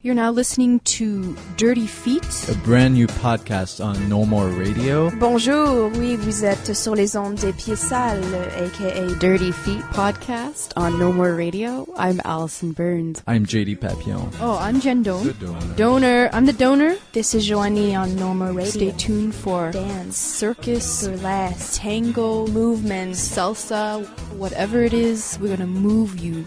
You're now listening to Dirty Feet, a brand new podcast on No More Radio. Bonjour, oui, vous êtes sur les ondes des Pieds Sales, aka Dirty Feet podcast on No More Radio. I'm Allison Burns. I'm JD Papillon. Oh, I'm Jen Doan. The donor. Donor. I'm the donor. This is Joanie on No More Radio. Stay tuned for dance, circus, burlesque, tango, movement, salsa, whatever it is, we're gonna move you.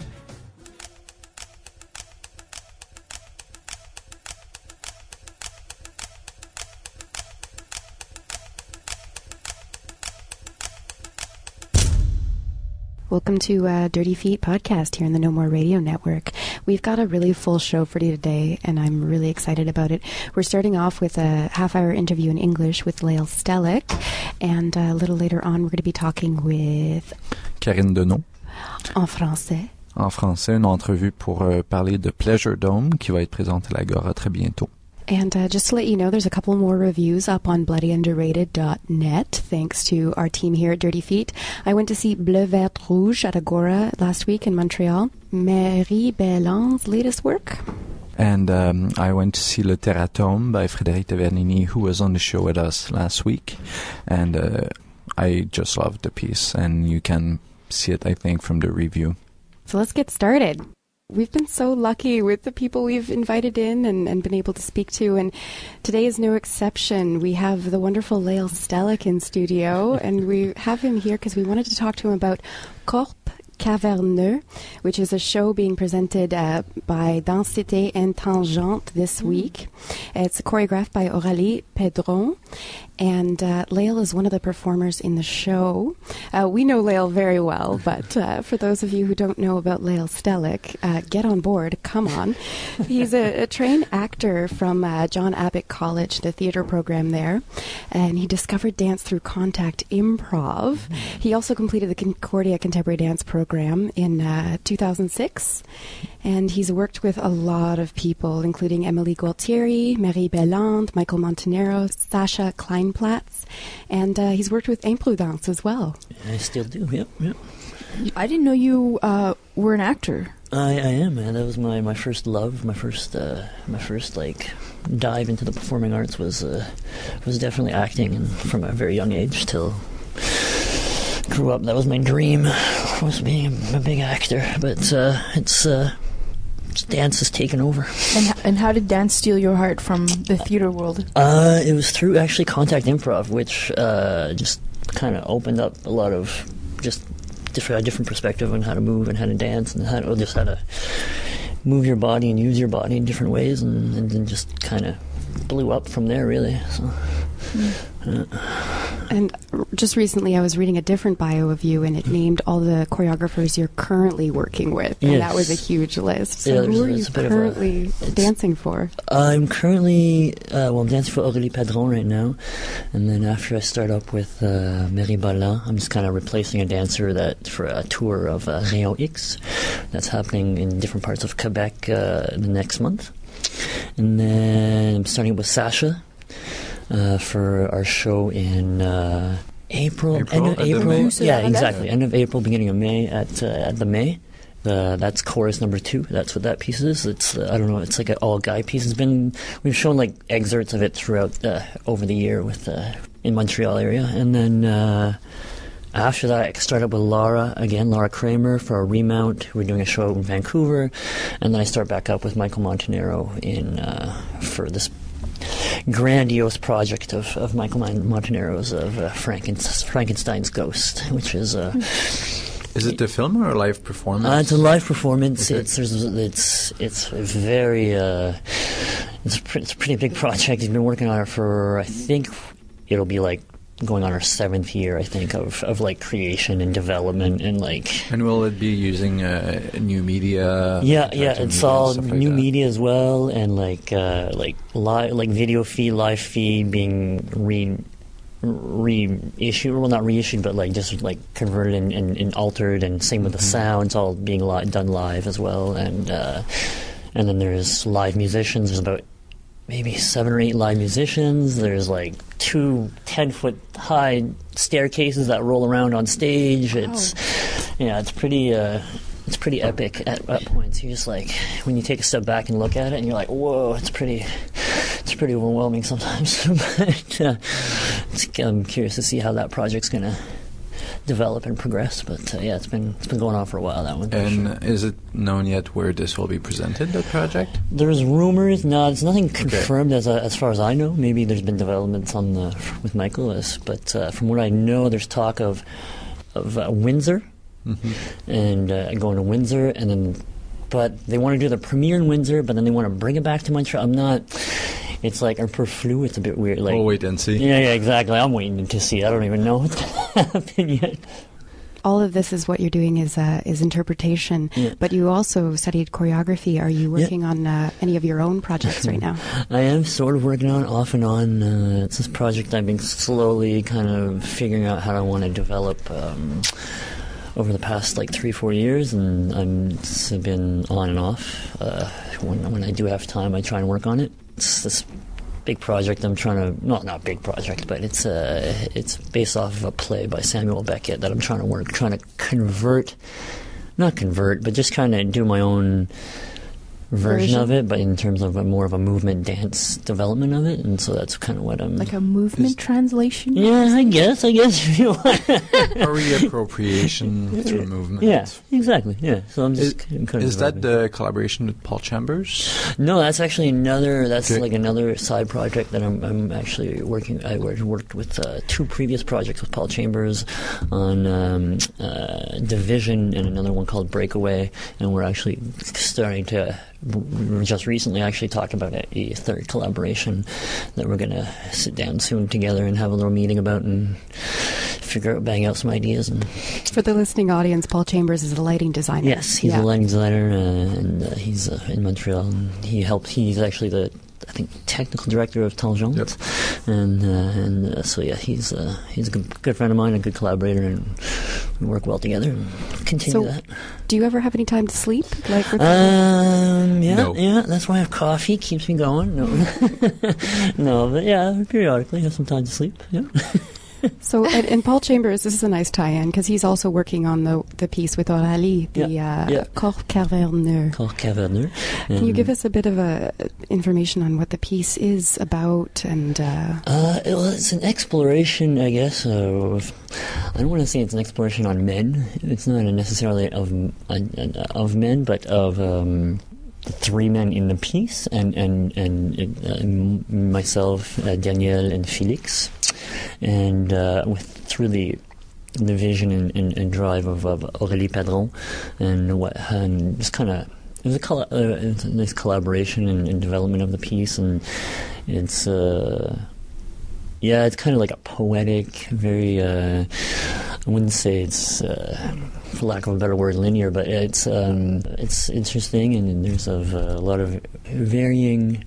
Welcome to Dirty Feet podcast here in the No More Radio Network. We've got a really full show for you today, and I'm really excited about it. We're starting off with a half-hour interview in English with Lael Stellick, and a little later on we're going to be talking with Karine Denon. En français. En français, une entrevue pour parler de Pleasure Dome qui va être présente à l'Agora très bientôt. And just to let you know, there's a couple more reviews up on bloodyunderrated.net, thanks to our team here at Dirty Feet. I went to see Bleu Vert Rouge at Agora last week in Montreal, Marie Belland's latest work. And I went to see Le Terratome by Frédéric de Vernini, who was on the show with us last week. And I just loved the piece, and you can see it, I think, from the review. So let's get started. We've been so lucky with the people we've invited in and been able to speak to, and today is no exception. We have the wonderful Lael Stellick in studio, and we have him here because we wanted to talk to him about Corps Caverneux, which is a show being presented by Densité Intangente this week. It's choreographed by Aurélie Pedron, and Lael is one of the performers in the show. We know Lael very well, but for those of you who don't know about Lael Stellick, get on board, come on. He's a trained actor from John Abbott College, the theater program there, and he discovered dance through contact improv. He also completed the Concordia Contemporary Dance program in 2006, and he's worked with a lot of people, including Emily Gualtieri, Marie Belland, Michael Montanaro, Sasha Kleinplatz, and he's worked with Imprudence as well. I still do, yep. I didn't know you were an actor. I am, man. That was my first love, my first like dive into the performing arts was definitely acting, and from a very young age till grew up, that was my dream, was being a big actor, but dance has taken over. And how did dance steal your heart from the theater world? It was through actually contact improv, which just kind of opened up a lot of just a different perspective on how to move and how to dance and how to move your body and use your body in different ways, and then just kind of blew up from there, really. So. And just recently I was reading a different bio of you, and it named all the choreographers you're currently working with, and yes. That was a huge list. So yeah, who are you currently dancing for? I'm currently I'm dancing for Aurélie Pedron right now, and then after I start up with Marie Belland, I'm just kind of replacing a dancer for a tour of Rayon X that's happening in different parts of Quebec the next month. And then I'm starting with Sasha for our show in April. End of April. Yeah, exactly. End of April, beginning of May at the May. That's chorus number 2. That's what that piece is. It's I don't know. It's like an all-guy piece. We've shown like excerpts of it throughout over the year with in Montreal area, and then. After that, I started with Laura Kramer for a remount. We're doing a show in Vancouver, and then I start back up with Michael Montanaro for this grandiose project of Michael Montanaro's of Frankenstein's Ghost, which is. Is it a film or a live performance? It's a live performance. Okay. It's very it's a pretty big project. He's been working on it for, I think it'll be like going on our 7th year, I think, of like creation and development and like. And will it be using new media? Yeah, it's all new media as well, and like live, like video feed, live feed being reissued. Well, not reissued, but like just like converted and altered, and same with the sounds, all being done live as well, and then there's live musicians. There's about maybe 7 or 8 live musicians. There's like 2 10-foot high staircases that roll around on stage. Wow. It's pretty it's pretty epic at points. You're just like, when you take a step back and look at it, and you're like, whoa, it's pretty overwhelming sometimes. But I'm curious to see how that project's gonna develop and progress. But yeah, it's been going on for a while, that one. And sure. Is it known yet where this will be presented, the project? There's rumors. No, there's nothing confirmed as far as I know. Maybe there's been developments with Michael, but from what I know, there's talk of Windsor, and going to Windsor, and then, but they want to do the premiere in Windsor, but then they want to bring it back to Montreal. It's like un peu flou. It's a bit weird. Like, we'll wait and see. Yeah, exactly. I'm waiting to see. I don't even know what's going to happen yet. All of this is what you're doing is interpretation, but you also studied choreography. Are you working on any of your own projects right now? I am sort of working on, off and on. It's this project I've been slowly kind of figuring out how I want to develop over the past 3-4 years, and it's been on and off. When I do have time, I try and work on it. It's this big project I'm trying to, not big project, but it's based off of a play by Samuel Beckett that I'm trying to not convert, but just kind of do my own version of it, but in terms of more of a movement dance development of it, and so that's kind of what I'm... Like a movement translation? Yeah, I guess if you want. A reappropriation through movement. Yeah, exactly, yeah. So I'm just kind of... Is that the collaboration with Paul Chambers? No, that's actually another side project that I'm actually working... I worked with 2 previous projects with Paul Chambers on Division and another one called Breakaway, and we're actually starting to... just recently actually talked about a third collaboration that we're going to sit down soon together and have a little meeting about and bang out some ideas. And for the listening audience, Paul Chambers is a lighting designer. Yes, he's a lighting designer, and he's in Montreal, and he's actually the, I think, technical director of Tangente. Yep. And so yeah, he's a good friend of mine, a good collaborator, and we work well together and continue that. Do you ever have any time to sleep? Yeah, that's why I have coffee, keeps me going. No, but yeah, periodically have some time to sleep. Yeah. So, and Paul Chambers, this is a nice tie-in because he's also working on the piece with Aurélie, the Corps Caverneux. Corps Caverneux. Can you give us a bit of information on what the piece is about? And well, it's an exploration, I guess. I don't want to say it's an exploration on men. It's not necessarily of men, but of the 3 men in the piece, and myself, Daniel, and Felix. And through the vision and drive of Aurélie Padron, and just kind of it was a nice collaboration and development of the piece, and it's it's kind of like a poetic, very I wouldn't say it's for lack of a better word linear, but it's interesting, and there's a lot of varying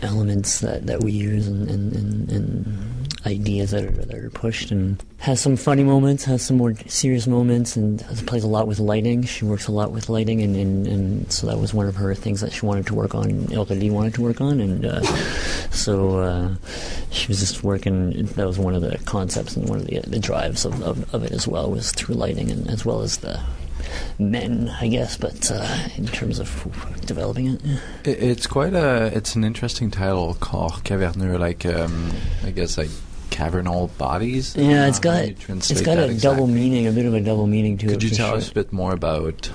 elements that we use and ideas that are pushed, and has some funny moments, has some more serious moments, and plays a lot with lighting. She works a lot with lighting, and so that was one of her things that she wanted to work on, Aurélie wanted to work on, and so she was just working. That was one of the concepts and one of the drives of it as well, was through lighting, and as well as the men, I guess, but in terms of developing it. It's an interesting title, Corps Caverneux, I guess cavernal bodies. Yeah, it's got a double meaning, a bit of a double meaning to it. Could you tell us a bit more about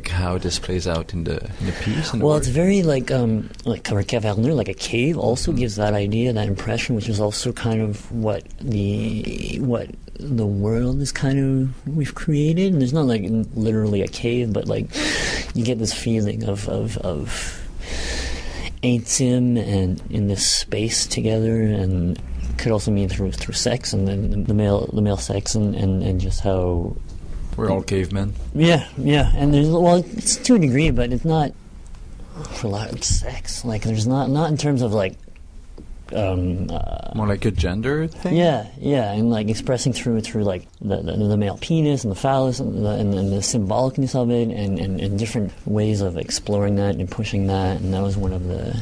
how this plays out in the piece? Well, it's very like Corps Caverneux, like a cave, also gives that idea, that impression, which is also kind of what the world is kind of we've created. And there's not literally a cave, but you get this feeling of intim and in this space together, and could also mean through sex, and then the male sex, and just how we're all cavemen. Yeah, and it's to a degree, but it's not for a lot of sex. There's not in terms of more like a gender thing. Yeah, and expressing through the male penis and the phallus and the symbolicness of it, and different ways of exploring that and pushing that, and that was one of the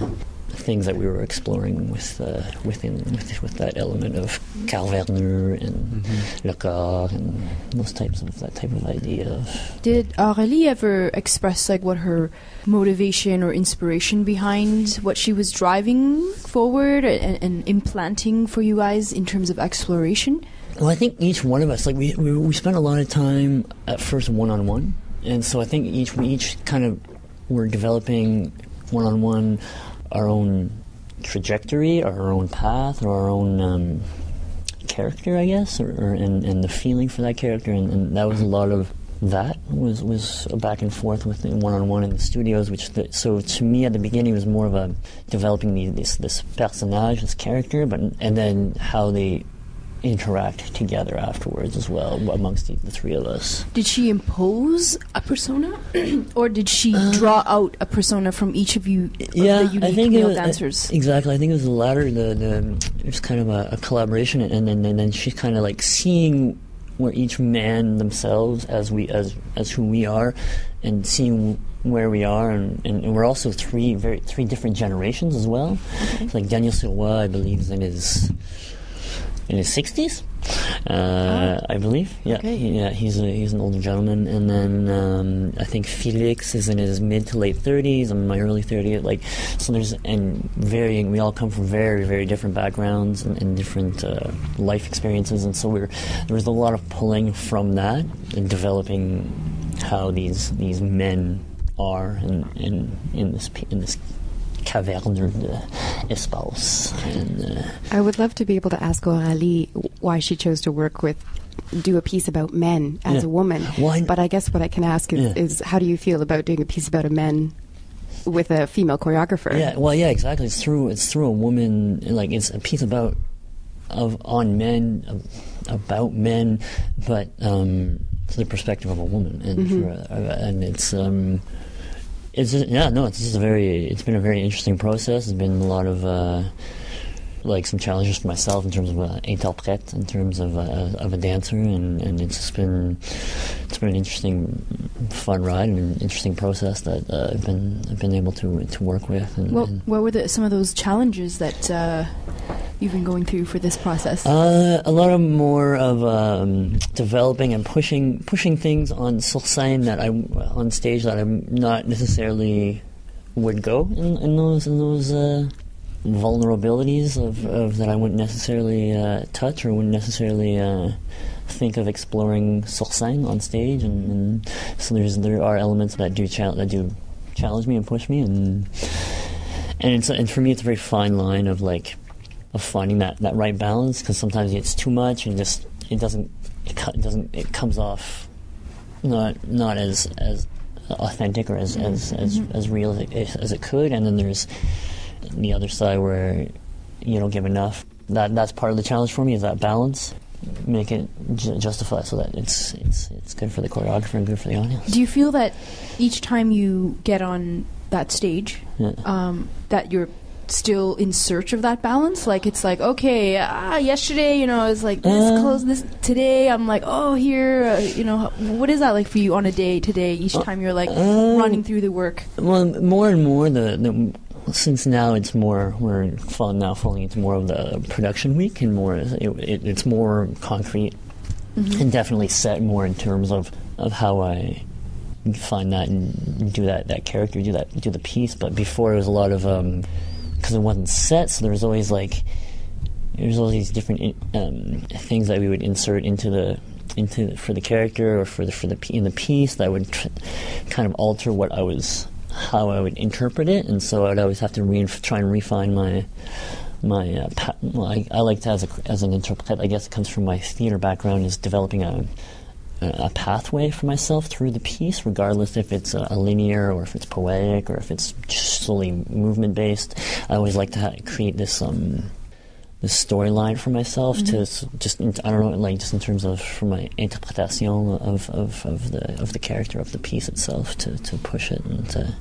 things that we were exploring with that element of Carl Werner and Le Corps and that type of idea. Did Aurélie ever express like what her motivation or inspiration behind what she was driving forward and implanting for you guys in terms of exploration? Well, I think each one of us, like we spent a lot of time at first one-on-one, and so I think we each kind of were developing one-on-one our own trajectory, or our own path, or our own character, I guess, and the feeling for that character, and that was a lot of that was a back and forth with the one-on-one in the studios. So to me at the beginning it was more of a developing this personnage, this character, and then how they interact together afterwards as well amongst the three of us. Did she impose a persona, or did she draw out a persona from each of you? Yeah, of the I unique think male dancers. Exactly. I think it was the latter. It was kind of a collaboration, and then she's kind of like seeing where each man themselves as who we are, and seeing where we are, and we're also three different generations as well. Okay. So like Daniel Sirois, I believe, is in his 60s, I believe. Yeah, okay. He's an older gentleman, and then I think Felix is in his mid to late 30s. I'm in my early 30s. Like, so we all come from very, very different backgrounds and different life experiences, and so there was a lot of pulling from that and developing how these men are in this caverne d'espace. I would love to be able to ask Aurélie why she chose to do a piece about men as a woman. Why? But I guess what I can ask is how do you feel about doing a piece about a man with a female choreographer? Yeah, well, yeah, exactly. It's through a woman. Like, it's a piece about men, but through the perspective of a woman, and it's. It's been a very interesting process. There's been a lot of some challenges for myself in terms of interprète, in terms of a dancer, and it's been an interesting, fun ride and an interesting process that I've been able to work with. What were some of those challenges that you've been going through for this process? A lot of more of developing and pushing things on sur scène on stage that I'm not necessarily would go in those vulnerabilities of that I wouldn't necessarily touch or wouldn't necessarily think of exploring sur scène on stage, and so there are elements that do challenge me and push me, and for me it's a very fine line of finding that right balance, because sometimes it's too much and it comes off not as authentic or as real as it could, and then there's the other side where you don't give enough. That's part of the challenge for me, is that balance, make it justify so that it's good for the choreographer and good for the audience. Do you feel that each time you get on that stage, that you're still in search of that balance? Like, it's like, okay, yesterday, I was like this close, this today I'm like, oh, here, what is that like for you on a day today? Each time you're like running through the work. Well, more and more since now we're falling into more of the production week, and more it's more concrete and definitely set more in terms of how I find that and do that character, do the piece. But before, it was a lot of because it wasn't set, so there was always all these different things that we would insert for the character or in the piece that would kind of alter how I would interpret it, and so I'd always have to try and refine my I like to, as an interpreter, I guess it comes from my theater background, is developing a pathway for myself through the piece, regardless if it's a linear or if it's poetic or if it's just solely movement based. I always like to create this storyline for myself to just in terms of for my interpretation of the character of the piece itself, to push it, and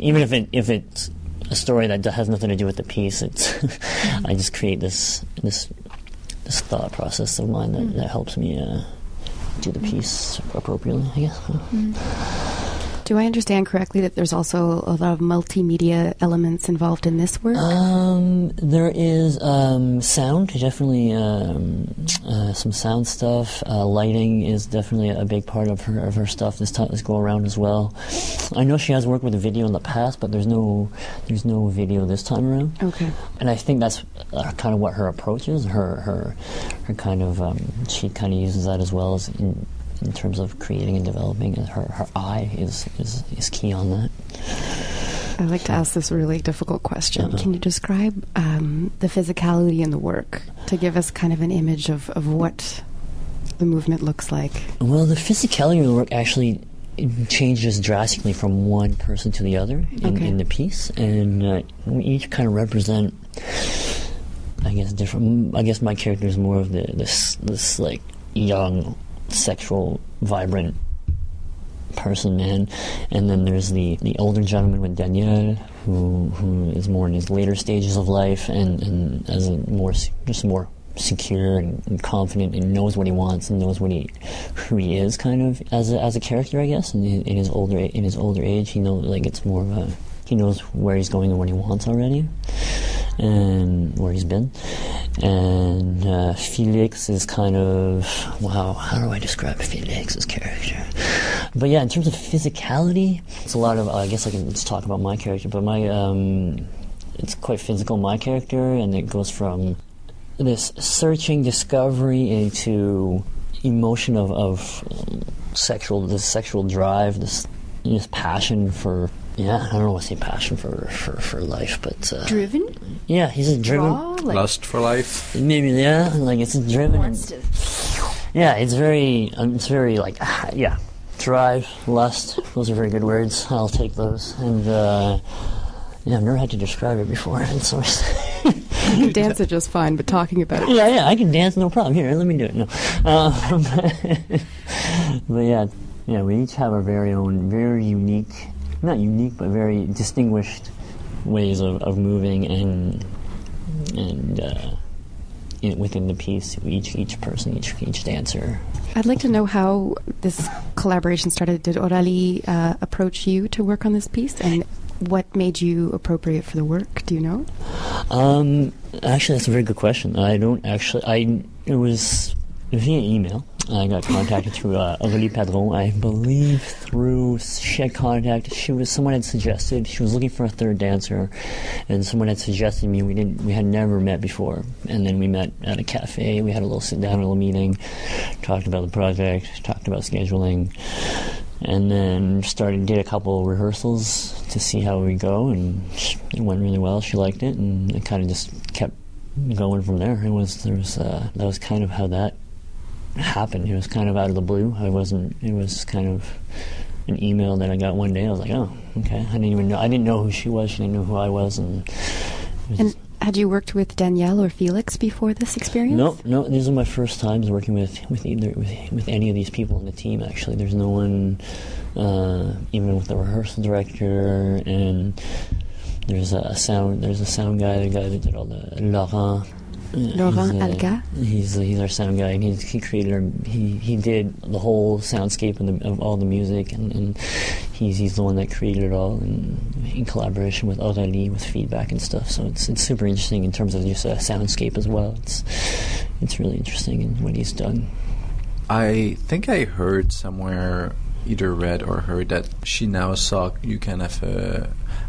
even if it's a story that has nothing to do with the piece, I just create this thought process of mine that helps me do the piece appropriately, I guess. Do I understand correctly that there's also a lot of multimedia elements involved in this work? There is sound, definitely some sound stuff. Lighting is definitely a big part of her stuff this go around as well. I know she has worked with video in the past, but there's no video this time around. Okay. And I think that's kind of what her approach is. Her kind of she kind of uses that as well as in terms of creating and developing. Her eye is key on that. I like to ask this really difficult question. Can you describe the physicality in the work to give us kind of an image of what the movement looks like? Well, the physicality of the work actually changes drastically from one person to the other in the piece, and we each kind of represent, I guess, different. I guess my character is more of this like young, sexual, vibrant person, man, and then there's the older gentleman with Daniel, who is more in his later stages of life and as a more secure and confident and knows what he wants and knows who he is, kind of as a character, I guess. And in his older age, he knows, like, it's more of he knows where he's going and what he wants already, and where he's been. And Felix is kind of, wow, how do I describe Felix's character? But yeah, in terms of physicality, it's a lot of, I guess I can just talk about my character, but it's quite physical, my character, and it goes from this searching discovery into emotion of sexual drive, this passion for, I don't know what to say, passion for life, but driven. Yeah, he's a driven. Lust for life. Maybe, yeah, like it's driven. It's very like drive, lust. Those are very good words. I'll take those. And I've never had to describe it before. And so you can dance it just fine, but talking about it. Yeah, I can dance, no problem. Here, let me do it. No, but we each have our very own, very unique, not unique, but very distinguished ways of moving and within the piece, each person, each dancer. I'd like to know how this collaboration started. Did Aurélie approach you to work on this piece, and what made you appropriate for the work? Do you know? Actually, that's a very good question. It was via email. I got contacted through Aurélie Padron, I believe she had contact. Someone had suggested, she was looking for a third dancer, and someone had suggested me. We had never met before, and then we met at a cafe. We had a little sit down, a little meeting, talked about the project, talked about scheduling, and then did a couple rehearsals to see how we go, and it went really well. She liked it, and it kind of just kept going from there. That was kind of how that happened. It was kind of out of the blue. It was kind of an email that I got one day. I was like, oh, okay. I didn't know who she was. She didn't know who I was. And had you worked with Danielle or Felix before this experience? No. These are my first times working with any of these people in the team. Actually, there's no one, even with the rehearsal director, and there's a sound guy, the guy that did all the Laurent Alga. He's our sound guy, and he created he did the whole soundscape of all the music, and he's the one that created it all, and in collaboration with Aurélie, with feedback and stuff. So it's super interesting in terms of just a soundscape as well. It's really interesting in what he's done. I think I heard somewhere, either read or heard, that she now saw you kind of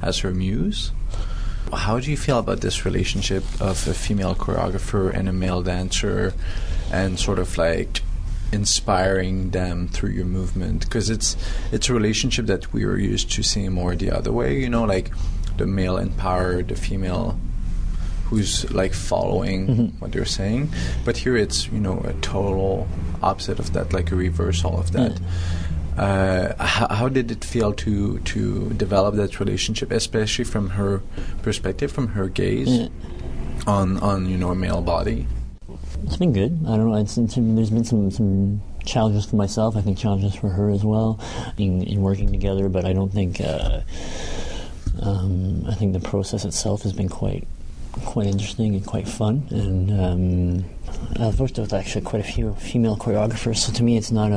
as her muse. How do you feel about this relationship of a female choreographer and a male dancer, and sort of like inspiring them through your movement? Because it's a relationship that we are used to seeing more the other way, like the male empowered, the female who's like following what they're saying. But here it's a total opposite of that, like a reversal of that. How did it feel to develop that relationship, especially from her perspective, from her gaze on a male body? It's been good. I don't know. There's been some challenges for myself. I think challenges for her as well in working together. But I don't think. I think the process itself has been quite interesting and quite fun. And I've worked with actually quite a few female choreographers. So to me, it's not.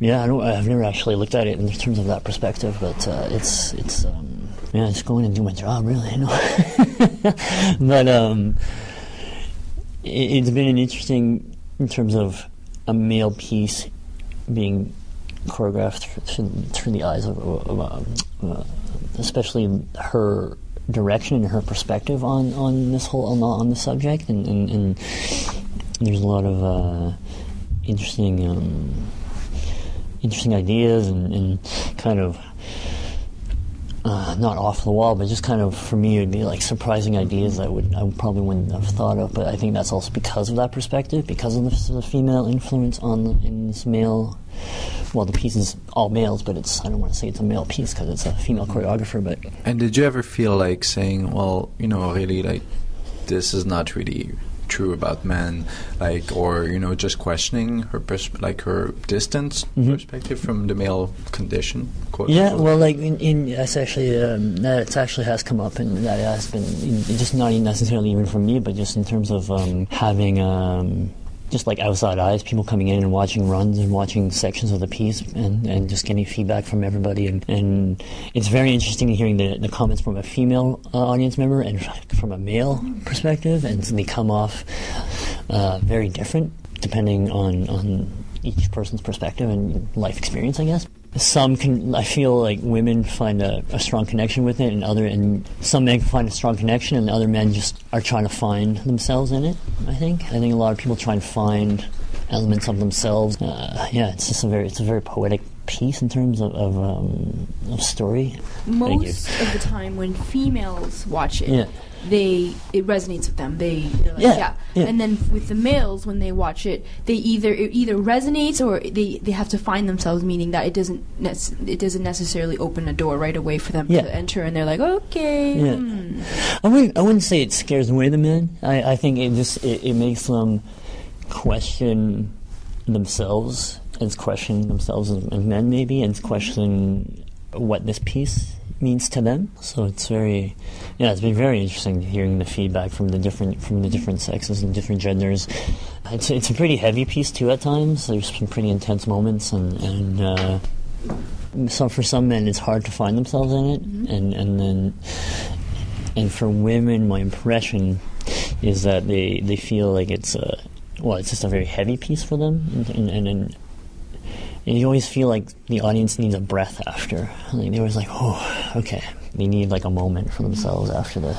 I've never actually looked at it in terms of that perspective, but it's just going and do my job, really. But it's been an interesting in terms of a male piece being choreographed through the eyes of especially her direction and her perspective on this whole on the subject, and there's a lot of interesting ideas and kind of not off the wall, but just kind of, for me, it would be like surprising ideas I probably wouldn't have thought of. But I think that's also because of that perspective, because of the female influence in this male. Well, the piece is all males, but I don't want to say it's a male piece because it's a female choreographer. But and did you ever feel like saying, well, really, like, this is not really true about men, like, or just questioning her her distance perspective from the male condition, quote unquote. Well, like that's actually that actually has come up, and that has been just not necessarily even from me, but just in terms of having just like outside eyes, people coming in and watching runs and watching sections of the piece and just getting feedback from everybody. And it's very interesting hearing the comments from a female audience member and from a male perspective, and they come off very different depending on each person's perspective and life experience, I guess. I feel like women find a strong connection with it, and some men find a strong connection, and other men just are trying to find themselves in it. I think a lot of people try and find elements of themselves. It's just a very poetic piece in terms of story. Most of the time, when females watch it, it resonates with them. They're like, yeah. And then with the males, when they watch it, it either resonates or they have to find themselves, meaning that it doesn't necessarily open a door right away for them to enter, and they're like, okay. I wouldn't say it scares away the men. I think it makes them question themselves, and question themselves as men maybe, and question what this piece means to them. So it's it's been very interesting hearing the feedback from the different sexes and different genders. It's a pretty heavy piece too at times. There's some pretty intense moments, and so for some men it's hard to find themselves in it, and for women, my impression is that they feel like it's just a very heavy piece for them, and you always feel like the audience needs a breath after. Like, they always like, oh, okay. They need like a moment for themselves after the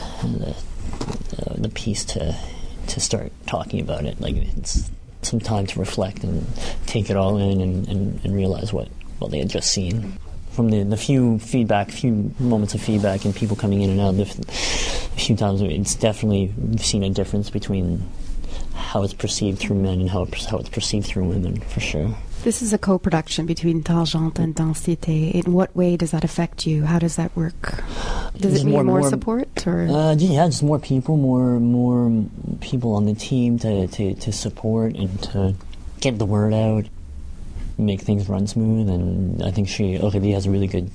piece to start talking about it. Like, it's some time to reflect and take it all in and realize what they had just seen. From the few moments of feedback and people coming in and out, a few times, it's definitely seen a difference between how it's perceived through men and how it's perceived through women, for sure. This is a co-production between Tangente and Densité. In what way does that affect you? How does that work? Does it need more support? Or? Just more people on the team to support and to get the word out, make things run smooth. And I think Aurélie has a really good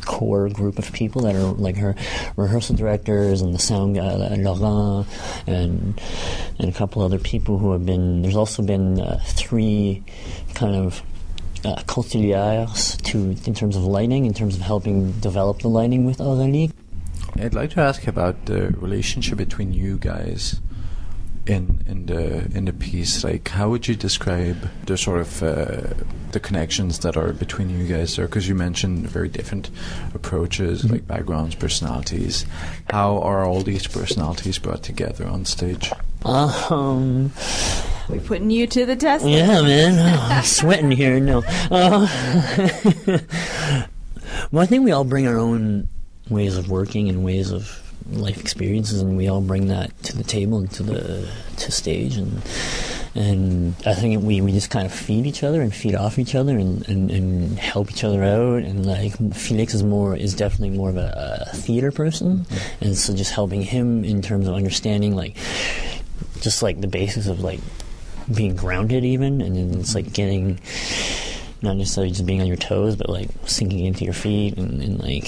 core group of people that are like her rehearsal directors and the sound guy, Laurent, and a couple other people who have been. There's also been 3 kind of conciliaires in terms of lighting, in terms of helping develop the lighting with Aurélie. I'd like to ask about the relationship between you guys in the piece. Like, how would you describe the sort of the connections that are between you guys there? Because you mentioned very different approaches, like backgrounds, personalities. How are all these personalities brought together on stage? We're putting you to the test. Yeah, man. I'm sweating here. No. Well, I think we all bring our own ways of working and ways of life experiences, and we all bring that to the table and to stage, and I think we just kind of feed each other and feed off each other and help each other out. And like Felix is definitely more of a theater person, and so just helping him in terms of understanding like just like the basics of like being grounded even, and then it's like getting not necessarily just being on your toes, but like sinking into your feet and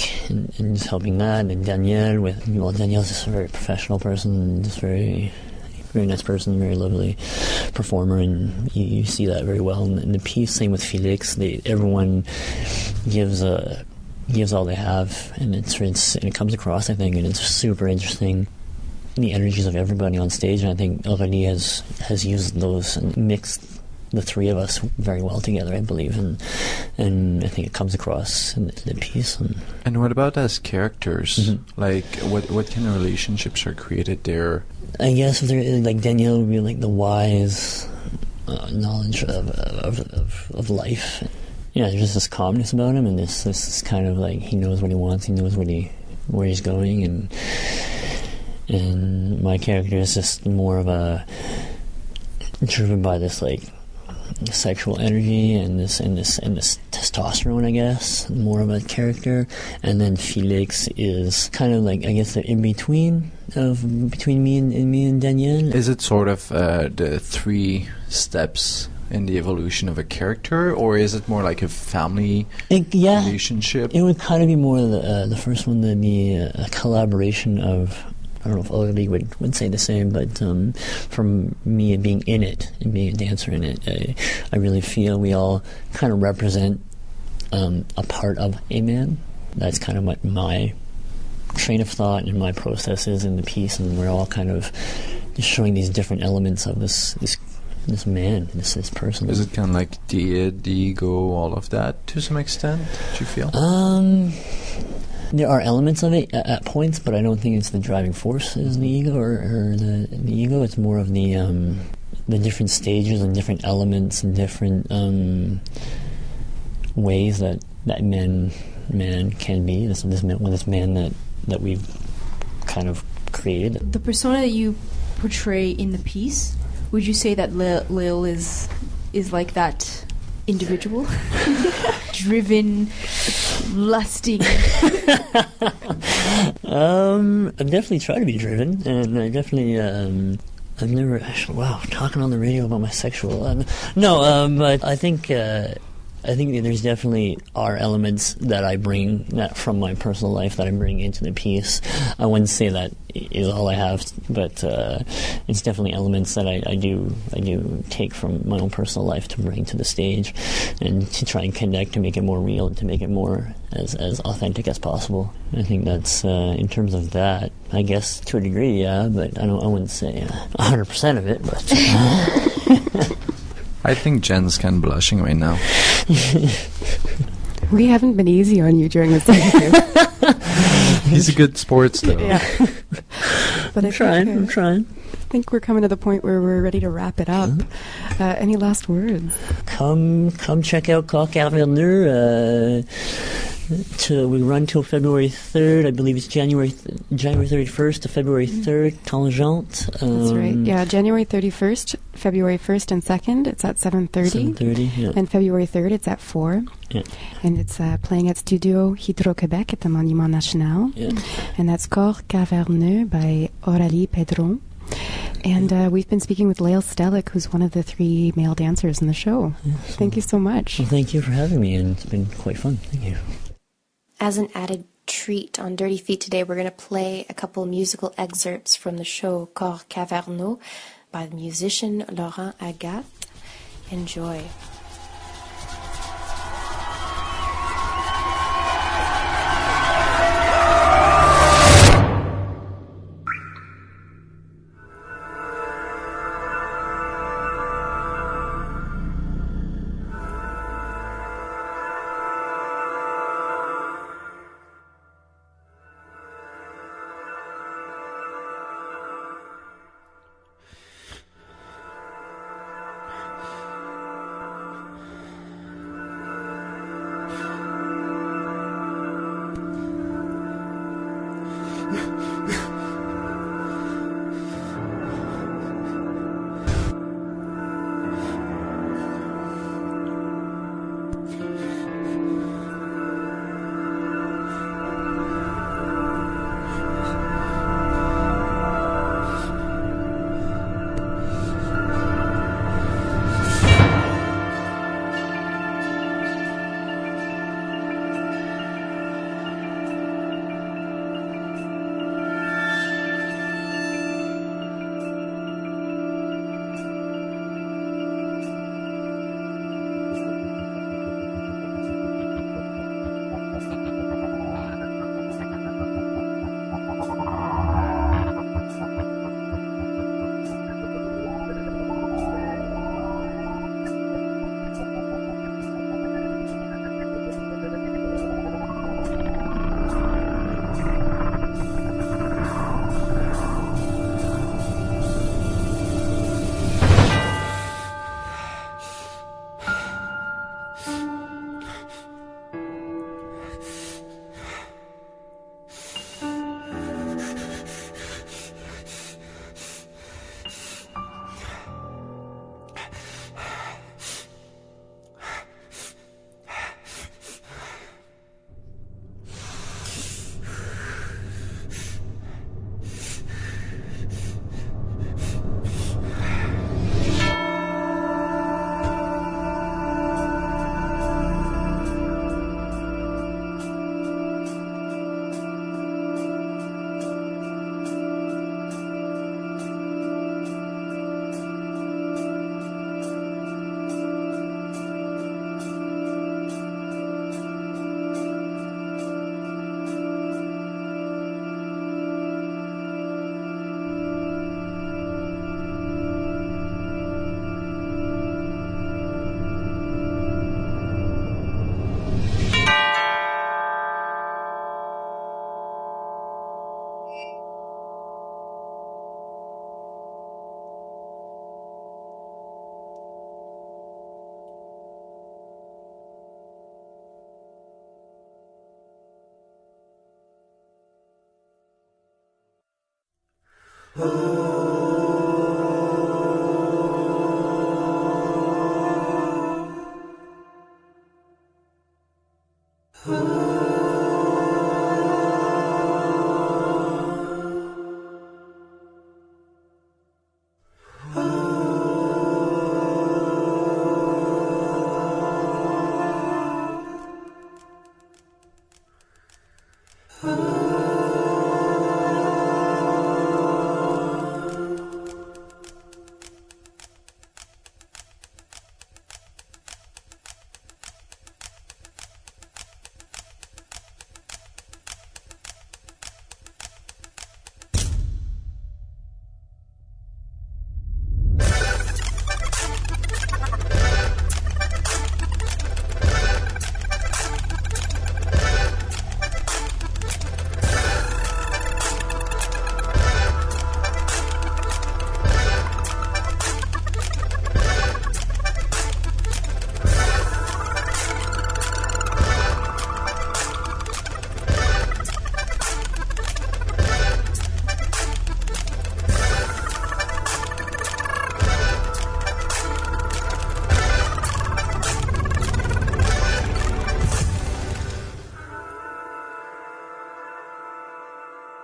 just helping that. And Danielle's just a very professional person, and just very very nice person, very lovely performer, and you see that very well in the piece. Same with Felix. Everyone gives all they have, and it comes across, I think, and it's super interesting. The energies of everybody on stage, and I think Aurélie has used those and mixed the three of us very well together, I believe, and I think it comes across in the piece. And what about as characters? Mm-hmm. Like, what kind of relationships are created there? I guess like Daniel would be like the wise knowledge of life. Yeah, there's just this calmness about him, and this kind of like he knows what he wants, he knows where he's going, and my character is just more of a driven by this like sexual energy and this testosterone, I guess, more of a character. And then Felix is kind of like, I guess, the in between between me and Daniel. Is it sort of the 3 steps in the evolution of a character, or is it more like a family relationship? It would kind of be more the first one, to be a collaboration of, I don't know if Aurélie would say the same, but from me being in it and being a dancer in it, I really feel we all kind of represent a part of a man. That's kind of what my train of thought and my process is in the piece, and we're all kind of just showing these different elements of this man, this person. Is it kind of like the ego, all of that, to some extent, do you feel? There are elements of it at points, but I don't think it's the driving force is the ego or the ego. It's more of the different stages and different elements and different ways that man can be. This man that we've kind of created. The persona that you portray in the piece, would you say that Lil is like that individual? Driven, lusting. I definitely try to be driven, and I definitely I've never actually talking on the radio about my sexual but I think there's definitely are elements that I bring that from my personal life that I bring into the piece. I wouldn't say that is all I have, but it's definitely elements that I do take from my own personal life to bring to the stage, and to try and connect, to make it more real, and to make it more as authentic as possible. I think that's in terms of that, I guess to a degree, yeah, but I wouldn't say 100% of it, but. I think Jen's kind of blushing right now. We haven't been easy on you during this interview. He's a good sports, though. Yeah. But I'm trying. I think we're coming to the point where we're ready to wrap it up. Any last words? Come check out Corps Caverneux. We run till February 3rd. I believe it's January 31st to February 3rd, Tangente. That's right. Yeah, January 31st, February 1st and 2nd, it's at 7:30. 7:30, yeah. And February 3rd, it's at 4. Yeah. And it's playing at Studio Hydro-Québec at the Monument National. Yeah. And that's Corps Caverneux by Aurélie Pedron. And we've been speaking with Lael Stellick, who's one of the 3 male dancers in the show. Yeah, thank you so much. Well, thank you for having me, and it's been quite fun. Thank you. As an added treat on Dirty Feet today, we're going to play a couple musical excerpts from the show Corps Caverneux by the musician Laurent Agathe. Enjoy.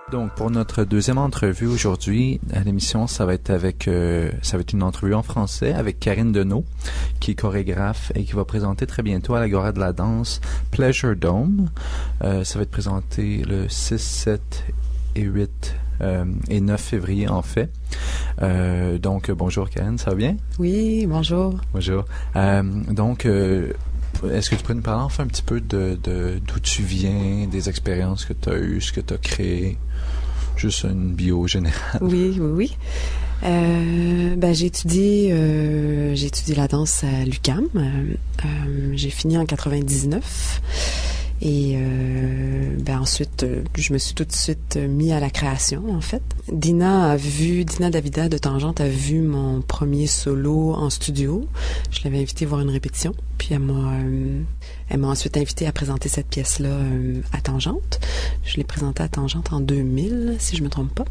Donc, pour notre deuxième entrevue aujourd'hui à l'émission, ça va être une entrevue en français avec Karine Deneau, qui est chorégraphe et qui va présenter très bientôt à l'Agora de la danse Pleasure Dome. Ça va être présenté le 6, 7 et 8 et 9 février en fait. Donc, bonjour Karine, ça va bien? Oui, bonjour. Bonjour. Est-ce que tu pourrais nous parler enfin un petit peu d'où tu viens, des expériences que tu as eues, ce que tu as créé? Juste une bio générale. Oui. J'ai étudié la danse à l'UQAM. J'ai fini en 99. Et ensuite, je me suis tout de suite mis à la création, en fait. Dina Davida de Tangente a vu mon premier solo en studio. Je l'avais invitée voir une répétition. Puis elle m'a ensuite invitée à présenter cette pièce-là à Tangente. Je l'ai présentée à Tangente en 2000, si je me trompe pas.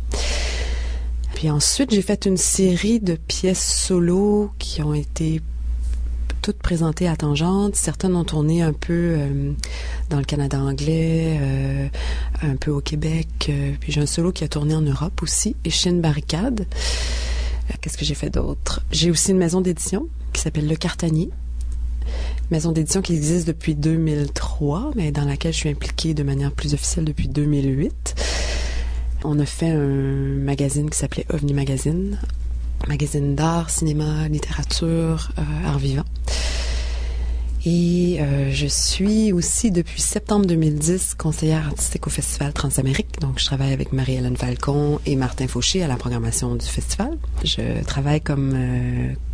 Puis ensuite, j'ai fait une série de pièces solo qui ont été toutes présentées à Tangente. Certaines ont tourné un peu dans le Canada anglais, un peu au Québec. Puis j'ai un solo qui a tourné en Europe aussi, et chez une barricade. Qu'est-ce que j'ai fait d'autre? J'ai aussi une maison d'édition qui s'appelle Le Cartanier. Maison d'édition qui existe depuis 2003, mais dans laquelle je suis impliquée de manière plus officielle depuis 2008. On a fait un magazine qui s'appelait OVNI Magazine. Magazine d'art, cinéma, littérature, art vivant. Et je suis aussi, depuis septembre 2010, conseillère artistique au Festival Transamérique. Donc, je travaille avec Marie-Hélène Falcon et Martin Fauché à la programmation du festival. Je travaille comme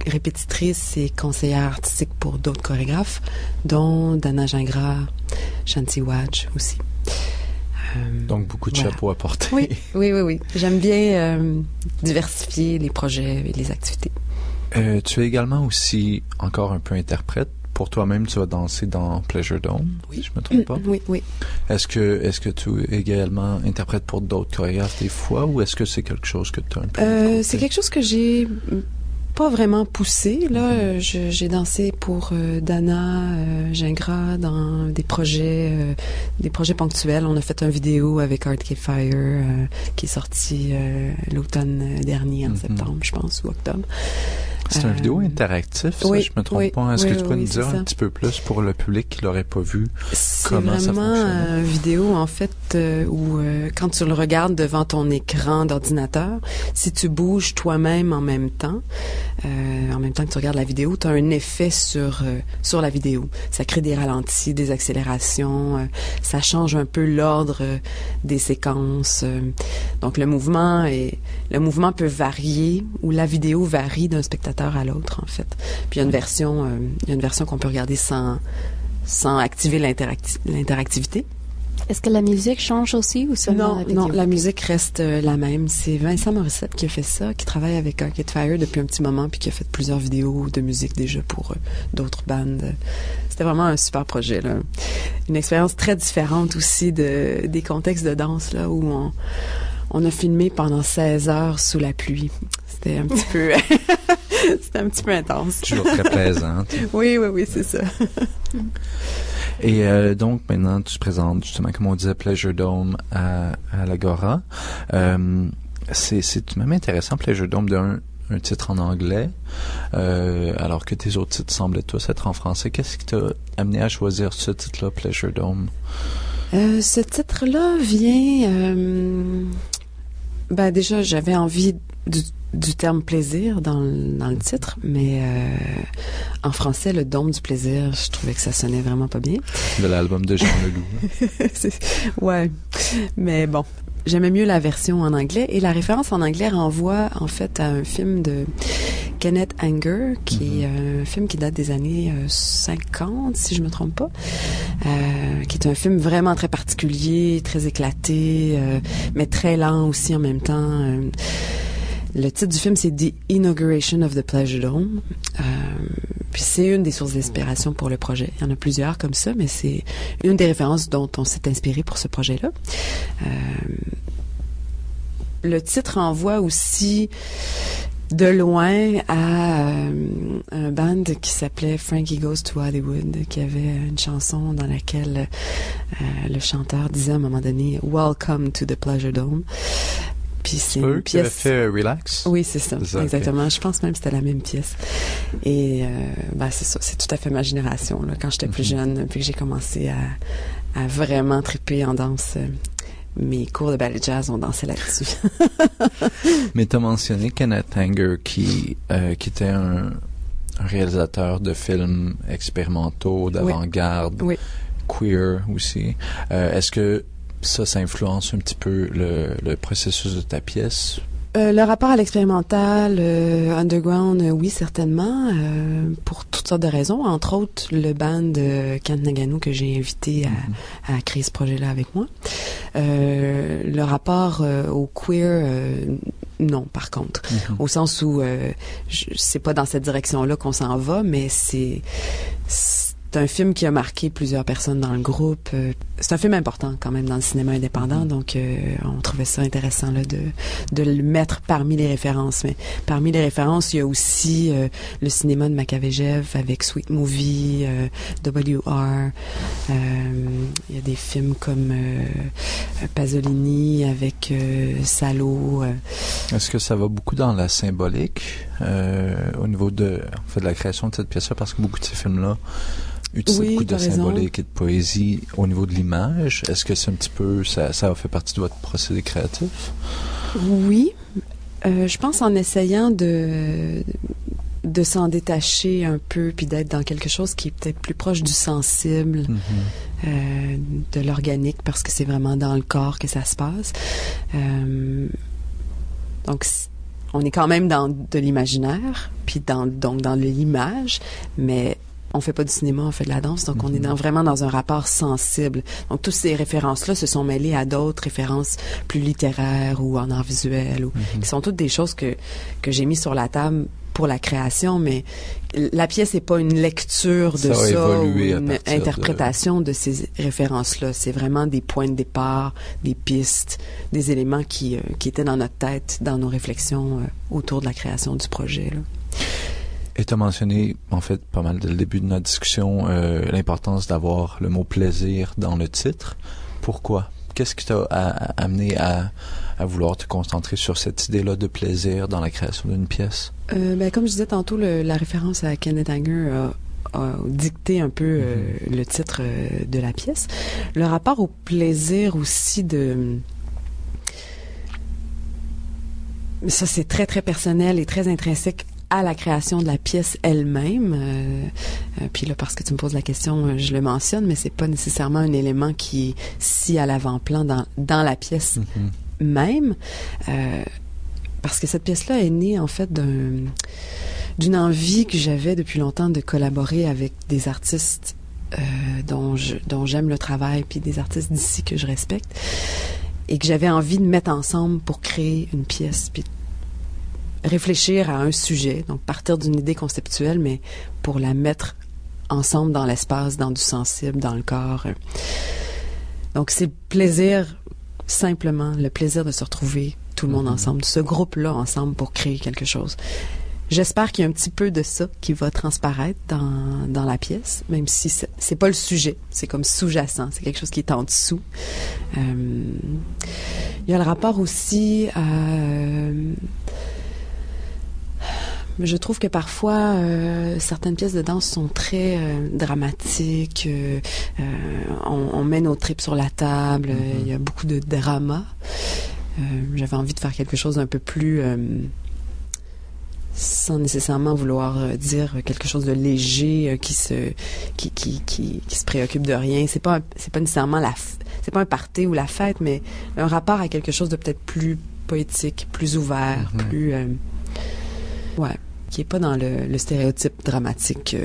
répétitrice et conseillère artistique pour d'autres chorégraphes, dont Dana Gingras, Shanti Wadj aussi. Donc, beaucoup de chapeaux à porter. Oui. J'aime bien diversifier les projets et les activités. Tu es également aussi encore un peu interprète. Pour toi-même, tu vas danser dans Pleasure Dome, si je me trompe pas. Oui. Est-ce que tu es également interprète pour d'autres chorégraphes des fois, ou est-ce que c'est quelque chose que tu as un peu c'est quelque chose que j'ai pas vraiment poussé. Là, j'ai dansé pour Dana Gingras dans des projets ponctuels. On a fait une vidéo avec Arcade Fire qui est sorti l'automne dernier, en septembre, je pense, ou octobre. C'est une vidéo interactive, ça, je me trompe pas. Est-ce que tu peux nous dire un petit peu plus pour le public qui l'aurait pas vu comment ça fonctionne? C'est vraiment une vidéo, en fait, où quand tu le regardes devant ton écran d'ordinateur, si tu bouges toi-même en même temps que tu regardes la vidéo, tu as un effet sur la vidéo. Ça crée des ralentis, des accélérations, ça change un peu l'ordre des séquences. Donc le mouvement peut varier, ou la vidéo varie d'un spectateur à l'autre, en fait. Puis il y a une version qu'on peut regarder sans activer l'interactivité. Est-ce que la musique change aussi ou seulement Non, la musique reste la même. C'est Vincent Morissette qui a fait ça, qui travaille avec Arcade Fire depuis un petit moment, puis qui a fait plusieurs vidéos de musique déjà pour d'autres bandes. C'était vraiment un super projet, là. Une expérience très différente aussi des contextes de danse, là, où On a filmé pendant 16 heures sous la pluie. C'était un petit peu... C'était un petit peu intense. Toujours très plaisant. Oui, c'est ça. Et donc, maintenant, tu te présentes, justement, comme on disait, Pleasure Dome à l'Agora. C'est tout de même intéressant, Pleasure Dome, d'un titre en anglais, alors que tes autres titres semblaient tous être en français. Qu'est-ce qui t'a amené à choisir ce titre-là, Pleasure Dome? Ce titre-là vient... déjà, j'avais envie du terme plaisir dans le titre, mais en français, le dôme du plaisir, je trouvais que ça sonnait vraiment pas bien. De l'album de Jean Leloup. Ouais, mais bon, j'aimais mieux la version en anglais, et la référence en anglais renvoie en fait à un film de Kenneth Anger, qui est un film qui date des années 50, si je me trompe pas, qui est un film vraiment très particulier, très éclaté, mais très lent aussi en même temps. Le titre du film, c'est The Inauguration of the Pleasure Dome. Puis c'est une des sources d'inspiration pour le projet. Il y en a plusieurs comme ça, mais c'est une des références dont on s'est inspiré pour ce projet-là. Le titre renvoie aussi de loin à un band qui s'appelait Frankie Goes to Hollywood, qui avait une chanson dans laquelle le chanteur disait à un moment donné « Welcome to the Pleasure Dome ». Puis c'est une pièce qui avait fait Relax. Oui, c'est ça, exactement. Okay. Je pense même que c'était la même pièce. Et c'est ça, c'est tout à fait ma génération. Là, quand j'étais plus jeune, puis que j'ai commencé à vraiment triper en danse, mes cours de ballet jazz ont dansé là-dessus. Mais tu as mentionné Kenneth Anger qui était un réalisateur de films expérimentaux, d'avant-garde, queer aussi. Est-ce que ça influence un petit peu le processus de ta pièce? Le rapport à l'expérimental, underground, oui, certainement, pour toutes sortes de raisons. Entre autres, le band Kent Nagano que j'ai invité à créer ce projet-là avec moi. Le rapport au queer, non, par contre. Au sens où c'est pas dans cette direction-là qu'on s'en va, mais c'est un film qui a marqué plusieurs personnes dans le groupe. C'est un film important quand même dans le cinéma indépendant, donc on trouvait ça intéressant là, de le mettre parmi les références. Mais parmi les références, il y a aussi le cinéma de Makavejev avec Sweet Movie, WR. Il y a des films comme Pasolini avec Salo. Est-ce que ça va beaucoup dans la symbolique au niveau de la création de cette pièce-là? Parce que beaucoup de ces films-là utilise beaucoup de symbolique et de poésie au niveau de l'image. Est-ce que c'est un petit peu, ça a fait partie de votre procédé créatif? Oui. Je pense en essayant de s'en détacher un peu puis d'être dans quelque chose qui est peut-être plus proche du sensible, de l'organique, parce que c'est vraiment dans le corps que ça se passe. Donc, on est quand même dans de l'imaginaire, puis donc dans l'image, mais on fait pas du cinéma, on fait de la danse, donc on est vraiment dans un rapport sensible. Donc toutes ces références-là se sont mêlées à d'autres références plus littéraires ou en art visuel, ou qui sont toutes des choses que j'ai mis sur la table pour la création, mais la pièce n'est pas une lecture de ça ou une interprétation de ces références-là. C'est vraiment des points de départ, des pistes, des éléments qui étaient dans notre tête, dans nos réflexions autour de la création du projet, là. Et tu as mentionné, en fait, pas mal dès le début de notre discussion, l'importance d'avoir le mot plaisir dans le titre. Pourquoi? Qu'est-ce qui t'a amené à vouloir te concentrer sur cette idée-là de plaisir dans la création d'une pièce? Comme je disais tantôt, la référence à Kenneth Anger a dicté un peu le titre de la pièce. Le rapport au plaisir aussi ça, c'est très, très personnel et très intrinsèque à la création de la pièce elle-même. Puis là, parce que tu me poses la question, je le mentionne, mais c'est pas nécessairement un élément qui est si à l'avant-plan dans la pièce même. Parce que cette pièce-là est née, en fait, d'une envie que j'avais depuis longtemps de collaborer avec des artistes dont j'aime le travail, puis des artistes d'ici que je respecte, et que j'avais envie de mettre ensemble pour créer une pièce, puis réfléchir à un sujet, donc partir d'une idée conceptuelle, mais pour la mettre ensemble dans l'espace, dans du sensible, dans le corps. Donc c'est le plaisir simplement le plaisir de se retrouver tout le monde ensemble, ce groupe-là ensemble pour créer quelque chose. J'espère qu'il y a un petit peu de ça qui va transparaître dans la pièce, même si c'est pas le sujet, c'est comme sous-jacent, c'est quelque chose qui est en dessous. Il y a le rapport aussi à... Je trouve que parfois, certaines pièces de danse sont très dramatiques. On met nos tripes sur la table. Il y a beaucoup de drama. J'avais envie de faire quelque chose d'un peu plus... sans nécessairement vouloir dire quelque chose de léger qui se préoccupe de rien. C'est pas nécessairement c'est pas un party ou la fête, mais un rapport à quelque chose de peut-être plus poétique, plus ouvert, plus qui est pas dans le stéréotype dramatique.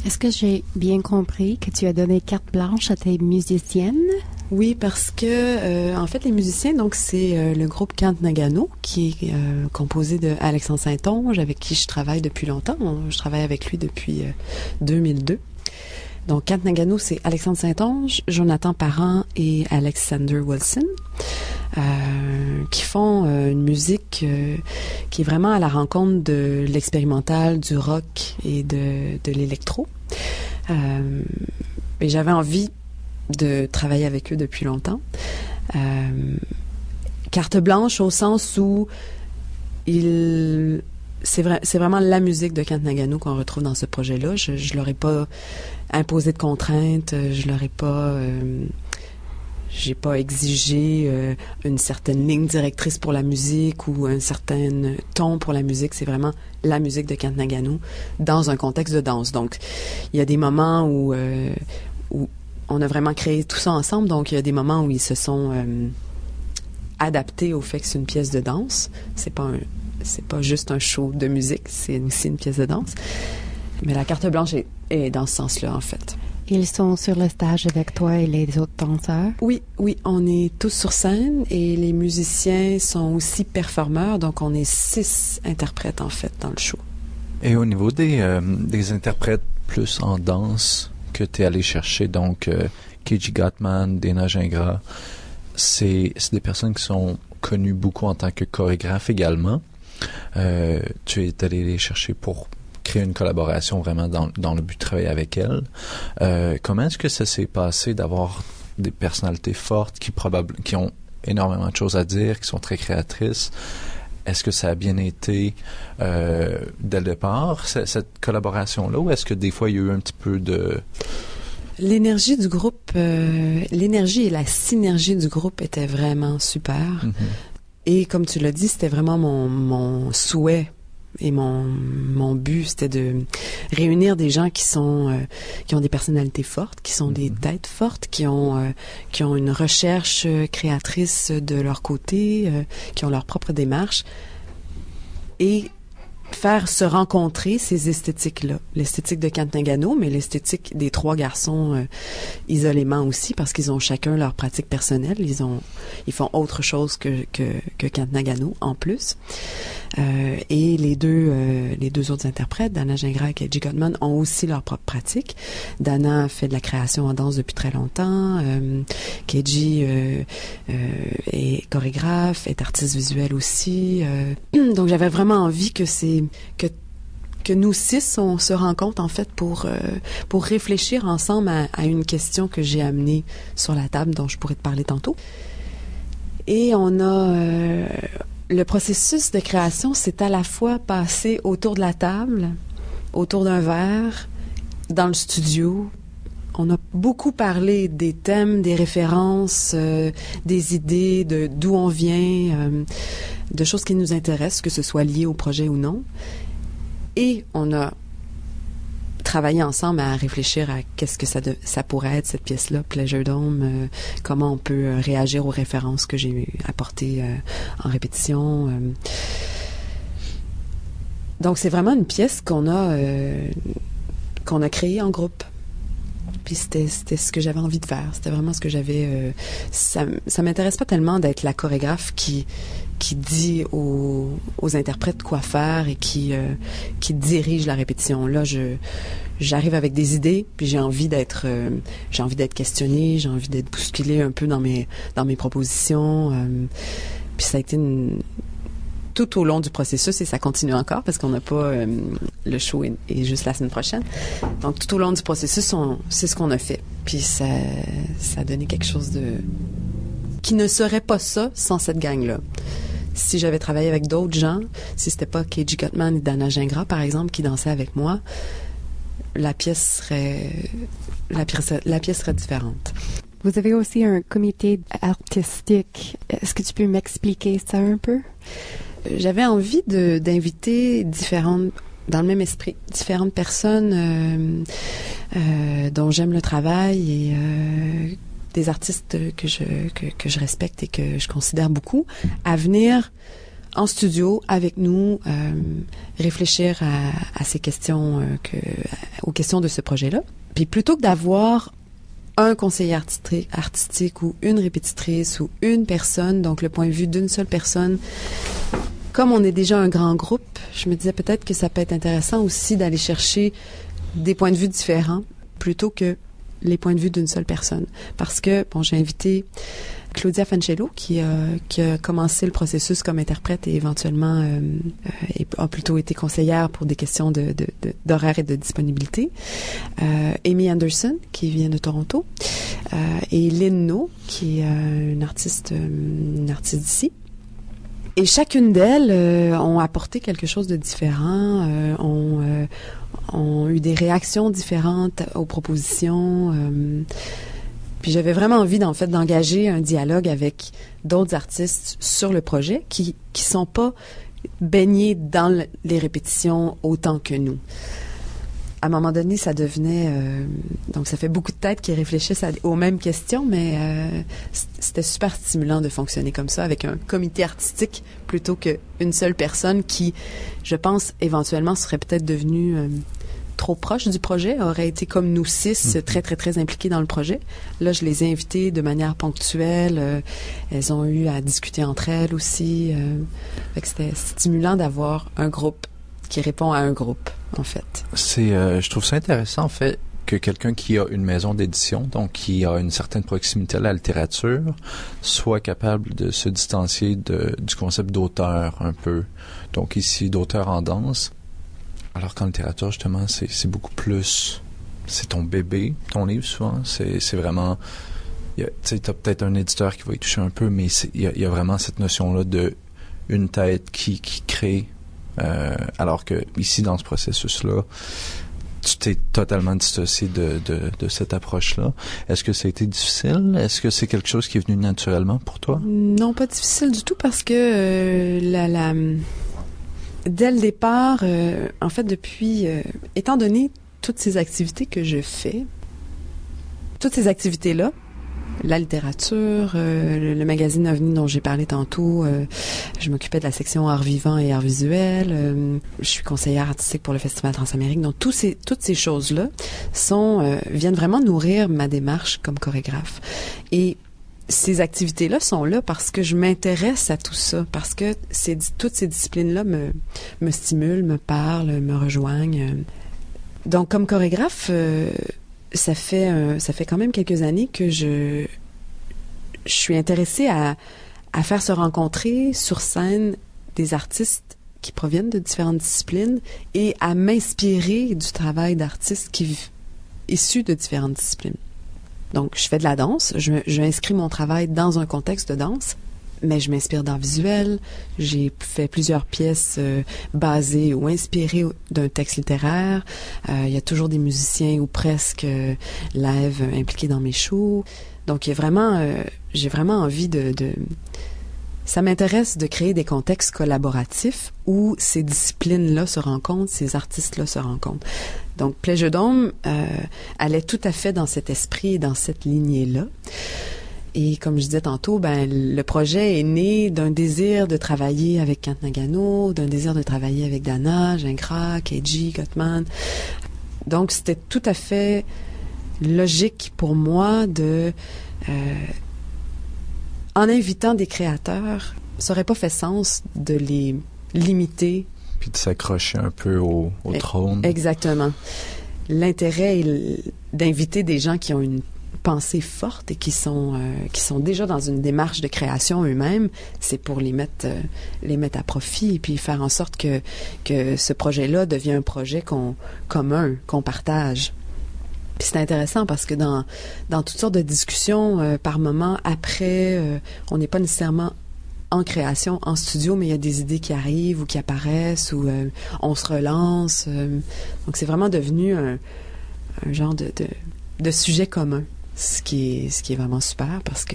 Est-ce que j'ai bien compris que tu as donné carte blanche à tes musiciennes? Oui, parce que en fait les musiciens, donc c'est le groupe Cant Nagano qui est composé de Alexandre Saint-Onge, avec qui je travaille depuis longtemps. Je travaille avec lui depuis 2002. Donc Cant Nagano, c'est Alexandre Saint-Onge, Jonathan Parent et Alexander Wilson, qui font une musique qui est vraiment à la rencontre de l'expérimental, du rock et de l'électro. Et j'avais envie de travailler avec eux depuis longtemps. Carte blanche au sens où c'est vraiment la musique de Cant Nagano qu'on retrouve dans ce projet-là. Je leur ai pas imposé de contraintes, j'ai pas exigé une certaine ligne directrice pour la musique ou un certain ton pour la musique. C'est vraiment la musique de Cant Nagano dans un contexte de danse. Donc, il y a des moments où on a vraiment créé tout ça ensemble. Donc, il y a des moments où ils se sont adaptés au fait que c'est une pièce de danse. C'est pas juste un show de musique, c'est aussi une pièce de danse. Mais la carte blanche est dans ce sens-là, en fait. Ils sont sur le stage avec toi et les autres danseurs? Oui, on est tous sur scène et les musiciens sont aussi performeurs. Donc, on est 6 interprètes, en fait, dans le show. Et au niveau des interprètes plus en danse que tu es allé chercher, donc Keiji Gottman, Dana Gingras, c'est des personnes qui sont connues beaucoup en tant que chorégraphes également. Tu es allé les chercher pour créer une collaboration vraiment dans le but de travailler avec elles. Comment est-ce que ça s'est passé d'avoir des personnalités fortes qui ont énormément de choses à dire, qui sont très créatrices? Est-ce que ça a bien été dès le départ, cette collaboration-là, ou est-ce que des fois il y a eu un petit peu de... L'énergie du groupe, l'énergie et la synergie du groupe étaient vraiment super. Et comme tu l'as dit, c'était vraiment mon souhait et mon but, c'était de réunir des gens qui ont des personnalités fortes, qui sont des têtes fortes, qui ont une recherche créatrice de leur côté, qui ont leur propre démarche, et faire se rencontrer ces esthétiques-là. L'esthétique de Cant Nagano, mais l'esthétique des 3 garçons isolément aussi, parce qu'ils ont chacun leur pratique personnelle. Ils font autre chose que Cant Nagano en plus. Et les deux autres interprètes, Dana Gingras et Keiji Gottman, ont aussi leur propre pratique. Dana fait de la création en danse depuis très longtemps. Keiji est chorégraphe, est artiste visuel aussi. Donc j'avais vraiment envie que nous 6, on se rencontre en fait pour réfléchir ensemble à une question que j'ai amenée sur la table, dont je pourrais te parler tantôt. Et on a... le processus de création, c'est à la fois passé autour de la table, autour d'un verre, dans le studio. On a beaucoup parlé des thèmes, des références, des idées, d'où on vient, de choses qui nous intéressent, que ce soit lié au projet ou non. Et on a travaillé ensemble à réfléchir à qu'est-ce que ça pourrait être, cette pièce-là, Pleasure Dome, comment on peut réagir aux références que j'ai apportées en répétition. Donc, c'est vraiment une pièce qu'on a créée en groupe. Puis c'était ce que j'avais envie de faire. C'était vraiment ce que j'avais... ça m'intéresse pas tellement d'être la chorégraphe qui dit aux interprètes quoi faire et qui dirige la répétition. Là, je j'arrive avec des idées, puis j'ai envie d'être questionnée, j'ai envie d'être bousculée un peu dans mes propositions. Puis ça a été tout au long du processus, et ça continue encore parce qu'on n'a pas le show est juste la semaine prochaine. Donc tout au long du processus, c'est ce qu'on a fait. Puis ça a donné quelque chose qui ne serait pas ça sans cette gang-là. Si j'avais travaillé avec d'autres gens, si c'était pas KG Gutman et Dana Gingras, par exemple, qui dansaient avec moi, la pièce serait différente. Vous avez aussi un comité artistique. Est-ce que tu peux m'expliquer ça un peu? J'avais envie d'inviter dans le même esprit, différentes personnes dont j'aime le travail et des artistes que je respecte et que je considère beaucoup, à venir en studio avec nous réfléchir à ces questions, aux questions de ce projet-là. Puis plutôt que d'avoir un conseiller artistique ou une répétitrice ou une personne, donc le point de vue d'une seule personne, comme on est déjà un grand groupe, je me disais peut-être que ça peut être intéressant aussi d'aller chercher des points de vue différents plutôt que les points de vue d'une seule personne. Parce que, j'ai invité Claudia Fancello, qui a commencé le processus comme interprète et éventuellement a plutôt été conseillère pour des questions d'horaire et de disponibilité. Amy Anderson, qui vient de Toronto. Et Lynn No, qui est une artiste d'ici. Et chacune d'elles ont apporté quelque chose de différent, ont eu des réactions différentes aux propositions. Puis j'avais vraiment envie, d'engager un dialogue avec d'autres artistes sur le projet qui sont pas baignés dans les répétitions autant que nous. À un moment donné, ça devenait... donc, ça fait beaucoup de têtes qui réfléchissent aux mêmes questions, mais c'était super stimulant de fonctionner comme ça, avec un comité artistique plutôt qu'une seule personne qui, je pense, éventuellement serait peut-être devenue trop proche du projet, aurait été comme nous 6, très, très, très impliqués dans le projet. Là, je les ai invitées de manière ponctuelle. Elles ont eu à discuter entre elles aussi. Fait que c'était stimulant d'avoir un groupe qui répond à un groupe, en fait. Je trouve ça intéressant, en fait, que quelqu'un qui a une maison d'édition, donc qui a une certaine proximité à la littérature, soit capable de se distancier du concept d'auteur un peu. Donc ici, d'auteur en danse. Alors qu'en littérature, justement, c'est beaucoup plus... C'est ton bébé, ton livre, souvent. C'est vraiment... Tu sais, t'as peut-être un éditeur qui va y toucher un peu, mais il y a vraiment cette notion-là de une tête qui crée... alors que ici, dans ce processus-là, tu t'es totalement dissocié de cette approche-là. Est-ce que ça a été difficile? Est-ce que c'est quelque chose qui est venu naturellement pour toi? Non, pas difficile du tout, parce que dès le départ, en fait, depuis... étant donné toutes ces activités que je fais, toutes ces activités-là, la littérature, le magazine OVNI dont j'ai parlé tantôt, je m'occupais de la section art vivant et art visuel, je suis conseillère artistique pour le Festival Transamérique, donc toutes ces choses-là viennent vraiment nourrir ma démarche comme chorégraphe. Et ces activités-là sont là parce que je m'intéresse à tout ça, parce que toutes ces disciplines-là me stimulent, me parlent, me rejoignent. Donc, comme chorégraphe, ça fait quand même quelques années que je suis intéressée à faire se rencontrer sur scène des artistes qui proviennent de différentes disciplines et à m'inspirer du travail d'artistes issus de différentes disciplines. Donc, je fais de la danse, j'inscris mon travail dans un contexte de danse, mais je m'inspire d'art visuel. J'ai fait plusieurs pièces basées ou inspirées d'un texte littéraire. Il y a toujours des musiciens ou presque live impliqués dans mes shows. Donc, j'ai vraiment envie ça m'intéresse de créer des contextes collaboratifs où ces disciplines-là se rencontrent, ces artistes-là se rencontrent. Donc, Pleasure Dome allait tout à fait dans cet esprit et dans cette lignée-là. Et comme je disais tantôt, le projet est né d'un désir de travailler avec Kent Nagano, d'un désir de travailler avec Dana Gingras, KG Gutman. Donc, c'était tout à fait logique pour moi en invitant des créateurs, ça n'aurait pas fait sens de les limiter. Puis de s'accrocher un peu au trône. Exactement. l'intérêt d'inviter des gens qui ont une pensée forte et qui sont déjà dans une démarche de création eux-mêmes, c'est pour les mettre à profit et puis faire en sorte que ce projet-là devient un projet commun, qu'on partage. Puis c'est intéressant parce que dans toutes sortes de discussions, par moment, après, on n'est pas nécessairement en création, en studio, mais il y a des idées qui arrivent ou qui apparaissent ou on se relance. Donc c'est vraiment devenu un genre de sujet commun. Ce qui est vraiment super parce que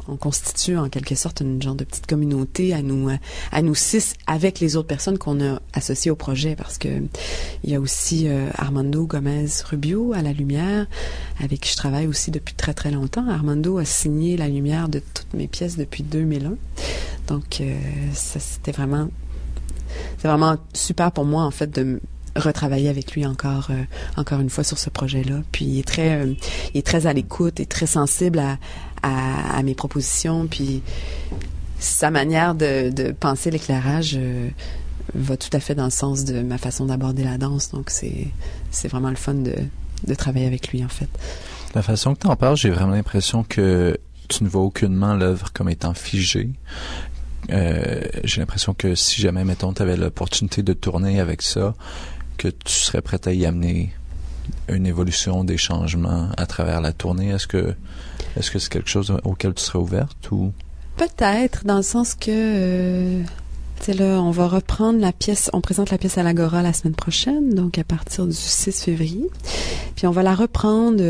on constitue en quelque sorte une genre de petite communauté à nous 6 avec les autres personnes qu'on a associées au projet parce que il y a aussi Armando Gomez Rubio à la lumière avec qui je travaille aussi depuis très très longtemps. Armando a signé la lumière de toutes mes pièces depuis 2001. Donc ça c'est vraiment super pour moi en fait de retravailler avec lui encore une fois sur ce projet-là. Puis il est très à l'écoute et très sensible à mes propositions. Puis sa manière de penser l'éclairage va tout à fait dans le sens de ma façon d'aborder la danse. Donc c'est vraiment le fun de travailler avec lui en fait. La façon que tu en parles, j'ai vraiment l'impression que tu ne vois aucunement l'œuvre comme étant figée. J'ai l'impression que si jamais, mettons, tu avais l'opportunité de tourner avec ça, que tu serais prête à y amener une évolution, des changements à travers la tournée. Est-ce que c'est quelque chose auquel tu serais ouverte ou? Peut-être, dans le sens que là, on va reprendre la pièce, on présente la pièce à l'Agora la semaine prochaine, donc à partir du 6 février. Puis on va la reprendre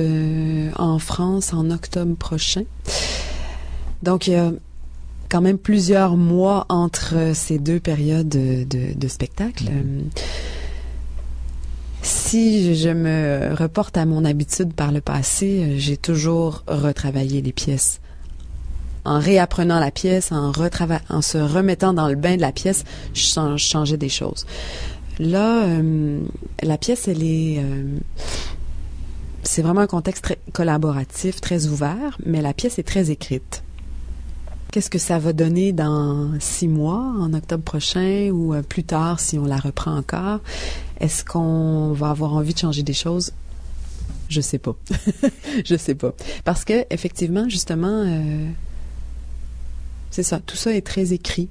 en France en octobre prochain. Donc il y a quand même plusieurs mois entre ces deux périodes de spectacle. Si je me reporte à mon habitude par le passé, j'ai toujours retravaillé les pièces. En réapprenant la pièce, en se remettant dans le bain de la pièce, je changeais des choses. Là, la pièce, c'est vraiment un contexte très collaboratif, très ouvert, mais la pièce est très écrite. Qu'est-ce que ça va donner dans 6 mois, en octobre prochain ou plus tard si on la reprend encore? Est-ce qu'on va avoir envie de changer des choses? Je sais pas. Je sais pas. Parce que effectivement, justement, c'est ça. Tout ça est très écrit,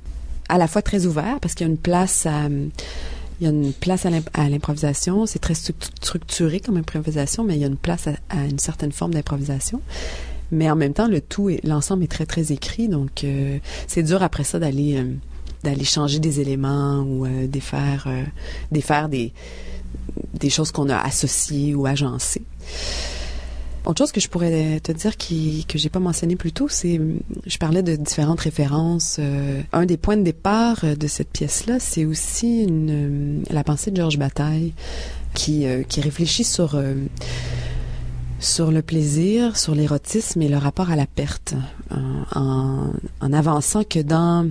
à la fois très ouvert parce qu'il y a une place à l'improvisation. C'est très structuré comme improvisation, mais il y a une place à une certaine forme d'improvisation. Mais en même temps, l'ensemble est très, très écrit. Donc, c'est dur après ça d'aller changer des éléments ou défaire des choses qu'on a associées ou agencées. Autre chose que je pourrais te dire que j'ai pas mentionné plus tôt, c'est, je parlais de différentes références. Un des points de départ de cette pièce-là, c'est aussi la pensée de Georges Bataille qui réfléchit sur le plaisir, sur l'érotisme et le rapport à la perte, en avançant que dans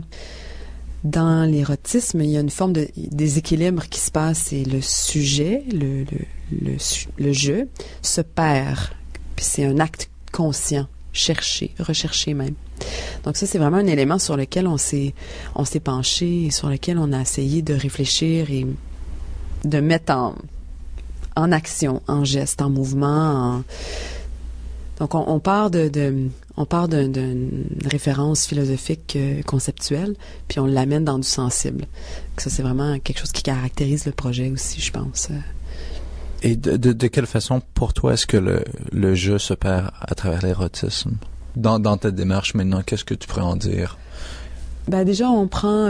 l'érotisme, il y a une forme de déséquilibre qui se passe et le sujet, le jeu, se perd. Puis c'est un acte conscient, recherché même. Donc ça, c'est vraiment un élément sur lequel on s'est penché et sur lequel on a essayé de réfléchir et de mettre en action, en geste, en mouvement. Donc, on part d'une référence philosophique conceptuelle, puis on l'amène dans du sensible. Ça, c'est vraiment quelque chose qui caractérise le projet aussi, je pense. Et de quelle façon, pour toi, est-ce que le jeu se perd à travers l'érotisme? Dans ta démarche maintenant, qu'est-ce que tu pourrais en dire? Ben déjà, on prend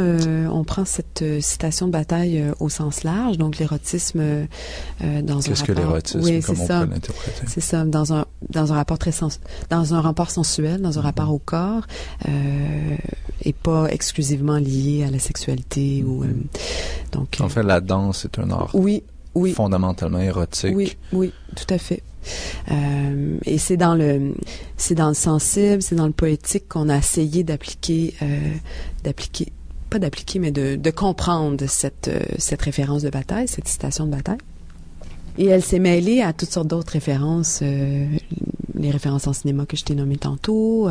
cette citation de Bataille au sens large, donc l'érotisme dans un rapport... Qu'est-ce que l'érotisme? Oui, comment on peut l'interpréter? C'est ça, dans un rapport dans un rapport sensuel, dans un rapport au corps, et pas exclusivement lié à la sexualité ou donc. En fait, la danse est un art. Oui. Fondamentalement érotique. Oui, tout à fait. Et c'est dans le sensible, c'est dans le poétique qu'on a essayé de comprendre cette référence de Bataille, cette citation de Bataille. Et elle s'est mêlée à toutes sortes d'autres références, les références en cinéma que je t'ai nommées tantôt,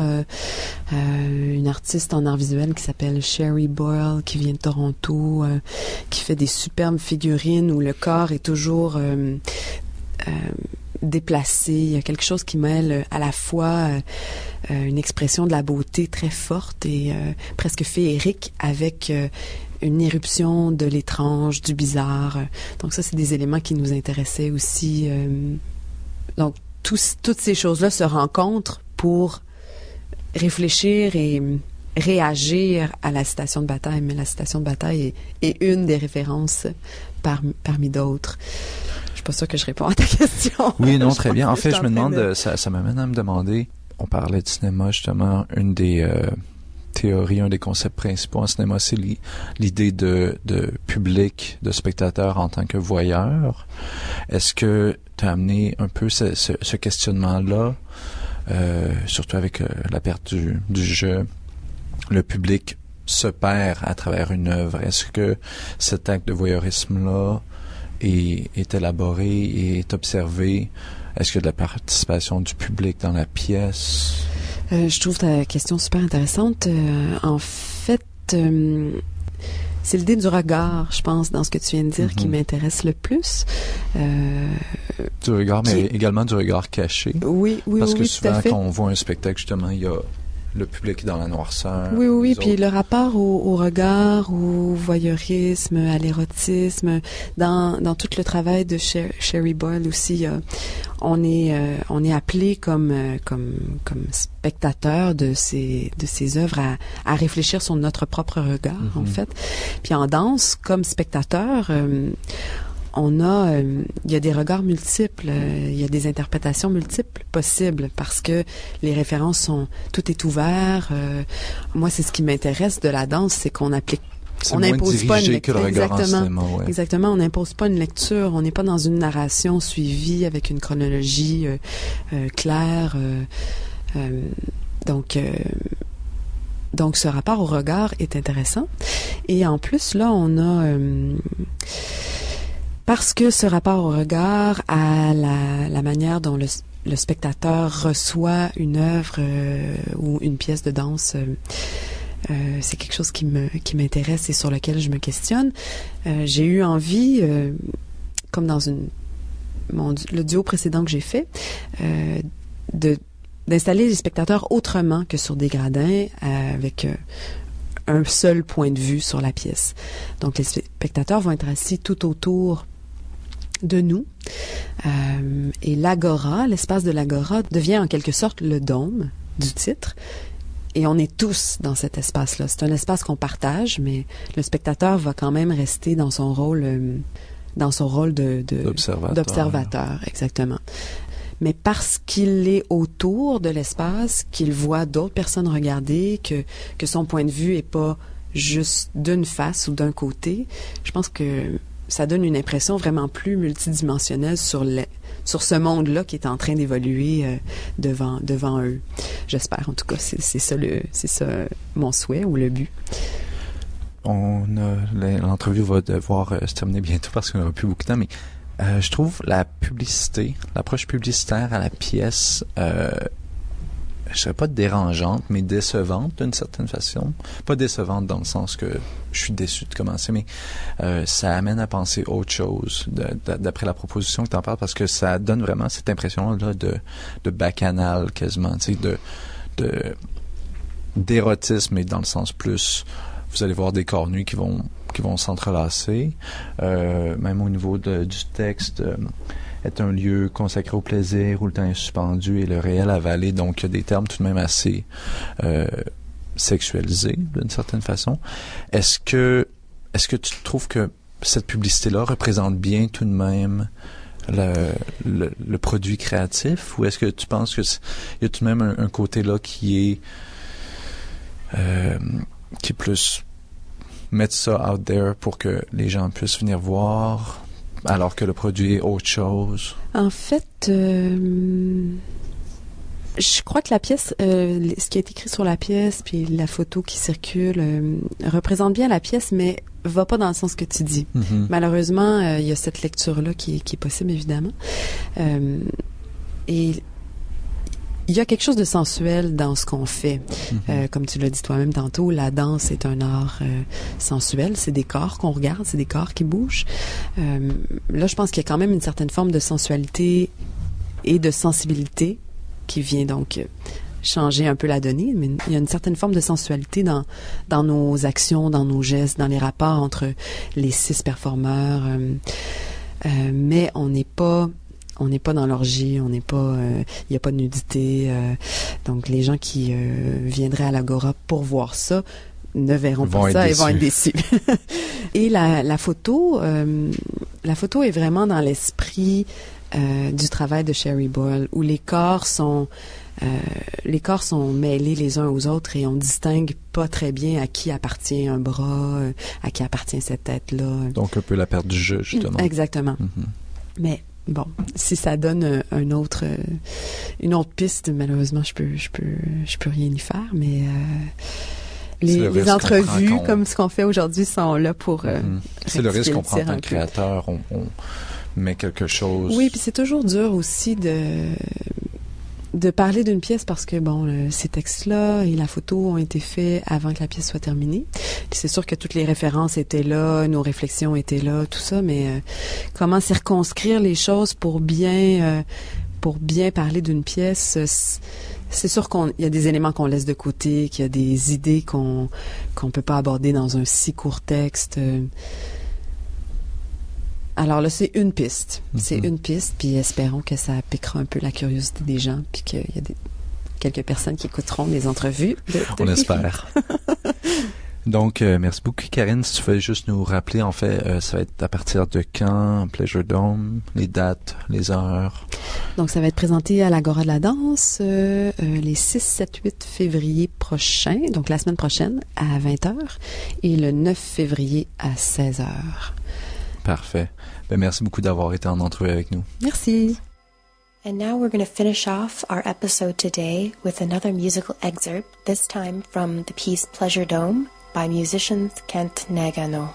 une artiste en art visuel qui s'appelle Sherry Boyle, qui vient de Toronto, qui fait des superbes figurines où le corps est toujours déplacé. Il y a quelque chose qui mêle à la fois une expression de la beauté très forte et presque féerique avec une éruption de l'étrange, du bizarre. Donc ça, c'est des éléments qui nous intéressaient aussi. Donc toutes ces choses-là se rencontrent pour réfléchir et réagir à la citation de Bataille, mais la citation de Bataille est une des références parmi d'autres. Je suis pas sûre que je réponds à ta question. Oui, non, très bien. En fait, je me demande, ça m'amène à me demander, on parlait de cinéma, justement, une des théories, un des concepts principaux en cinéma, c'est l'idée de public, de spectateur en tant que voyeur. Est-ce que tu as amené un peu ce questionnement-là, surtout avec la perte du jeu, le public se perd à travers une œuvre. Est-ce que cet acte de voyeurisme-là est élaboré et est observé? Est-ce qu'il y a de la participation du public dans la pièce? Je trouve ta question super intéressante. En fait, c'est l'idée du regard, je pense, dans ce que tu viens de dire, qui m'intéresse le plus. Du regard, mais également du regard caché. Oui, Parce que souvent, tout à fait. quand on voit un spectacle, justement, il y a le public dans la noirceur. Oui, puis le rapport au regard, au voyeurisme, à l'érotisme, dans tout le travail de Sherry Boyle aussi, on est appelé comme spectateur de ces œuvres à réfléchir sur notre propre regard, en fait. Puis en danse, comme spectateur, il y a des regards multiples, il y a des interprétations multiples possibles parce que les références tout est ouvert. Moi, c'est ce qui m'intéresse de la danse, c'est qu'on applique. On n'impose pas une lecture. Exactement, on n'impose pas une lecture. On n'est pas dans une narration suivie avec une chronologie claire. Donc, ce rapport au regard est intéressant. Et en plus, là, on a parce que ce rapport au regard, à la manière dont le spectateur reçoit une œuvre ou une pièce de danse, c'est quelque chose qui m'intéresse et sur lequel je me questionne. J'ai eu envie, comme dans le duo précédent que j'ai fait, d'installer les spectateurs autrement que sur des gradins, avec un seul point de vue sur la pièce. Donc les spectateurs vont être assis tout autour de nous. Et l'agora, l'espace de l'agora, devient en quelque sorte le dôme du titre. Et on est tous dans cet espace-là. C'est un espace qu'on partage, mais le spectateur va quand même rester dans son rôle d'observateur. Exactement. Mais parce qu'il est autour de l'espace, qu'il voit d'autres personnes regarder, que son point de vue est pas juste d'une face ou d'un côté, je pense que ça donne une impression vraiment plus multidimensionnelle sur ce monde-là qui est en train d'évoluer devant eux. J'espère, en tout cas, c'est ça mon souhait ou le but. L'entrevue va devoir se terminer bientôt parce qu'on n'aura plus beaucoup de temps, mais je trouve l'approche publicitaire à la pièce, je serais pas dérangeante, mais décevante d'une certaine façon. Pas décevante dans le sens que je suis déçu de commencer, mais ça amène à penser autre chose d'après la proposition que tu en parles, parce que ça donne vraiment cette impression-là de bacchanal quasiment, tu sais, d'érotisme, et dans le sens plus, vous allez voir des corps nus qui vont s'entrelacer, même au niveau du texte, est un lieu consacré au plaisir où le temps est suspendu et le réel avalé. Donc, il y a des termes tout de même assez sexualisés, d'une certaine façon. Est-ce que tu trouves que cette publicité-là représente bien tout de même le produit créatif, ou est-ce que tu penses qu'il y a tout de même un côté là qui est plus mettre ça out there pour que les gens puissent venir voir, alors que le produit est autre chose? En fait, je crois que la pièce, ce qui est écrit sur la pièce, puis la photo qui circule, représente bien la pièce, mais va pas dans le sens que tu dis. Mm-hmm. Malheureusement, il y a cette lecture-là qui est possible, évidemment. Et il y a quelque chose de sensuel dans ce qu'on fait. Comme tu l'as dit toi-même tantôt, la danse est un art sensuel. C'est des corps qu'on regarde, c'est des corps qui bougent. Là, je pense qu'il y a quand même une certaine forme de sensualité et de sensibilité qui vient donc changer un peu la donnée, mais il y a une certaine forme de sensualité dans nos actions, dans nos gestes, dans les rapports entre les 6 performeurs. Mais on n'est pas dans l'orgie, il n'y a pas de nudité. Donc les gens qui viendraient à l'Agora pour voir ça ne verront pas ça et vont être déçus. Et la photo est vraiment dans l'esprit du travail de Sherry Boyle, où les corps sont mêlés les uns aux autres et on distingue pas très bien à qui appartient un bras, à qui appartient cette tête-là. Donc un peu la perte du jeu, justement. Exactement. Mais bon, si ça donne une autre piste, malheureusement, je peux rien y faire, mais les entrevues, comme ce qu'on fait aujourd'hui, sont là pour c'est le risque qu'on prend en tant que créateur. On met quelque chose. Oui, puis c'est toujours dur aussi de parler d'une pièce parce que, bon, ces textes-là et la photo ont été faits avant que la pièce soit terminée. Puis c'est sûr que toutes les références étaient là, nos réflexions étaient là, tout ça, mais comment circonscrire les choses pour bien parler d'une pièce, c'est sûr qu'il y a des éléments qu'on laisse de côté, qu'il y a des idées qu'on peut pas aborder dans un si court texte. Alors là, c'est une piste. C'est une piste, puis espérons que ça piquera un peu la curiosité des gens, puis qu'il y a quelques personnes qui écouteront les entrevues. On espère. Donc, merci beaucoup, Karine. Si tu veux juste nous rappeler, en fait, ça va être à partir de quand, Pleasure Dome, les dates, les heures? Donc, ça va être présenté à l'Agora de la danse les 6, 7, 8 février prochains, donc la semaine prochaine, à 20h, et le 9 février à 16h. Parfait. Ben, merci beaucoup d'avoir été en entrevue avec nous. Merci. And now we're going to finish off our episode today with another musical excerpt, this time from the piece Pleasure Dome by musicians Kent Nagano.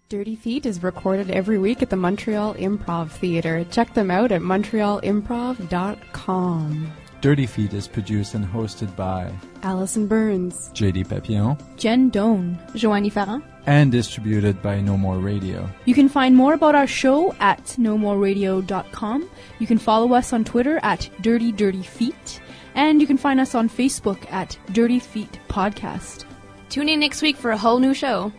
Dirty Feet is recorded every week at the Montreal Improv Theatre. Check them out at montrealimprov.com. Dirty Feet is produced and hosted by Alison Burns, JD Papillon, Jen Doan, Joanie Farran, and distributed by No More Radio. You can find more about our show at nomoreradio.com. You can follow us on Twitter at Dirty Dirty Feet, and you can find us on Facebook at Dirty Feet Podcast. Tune in next week for a whole new show.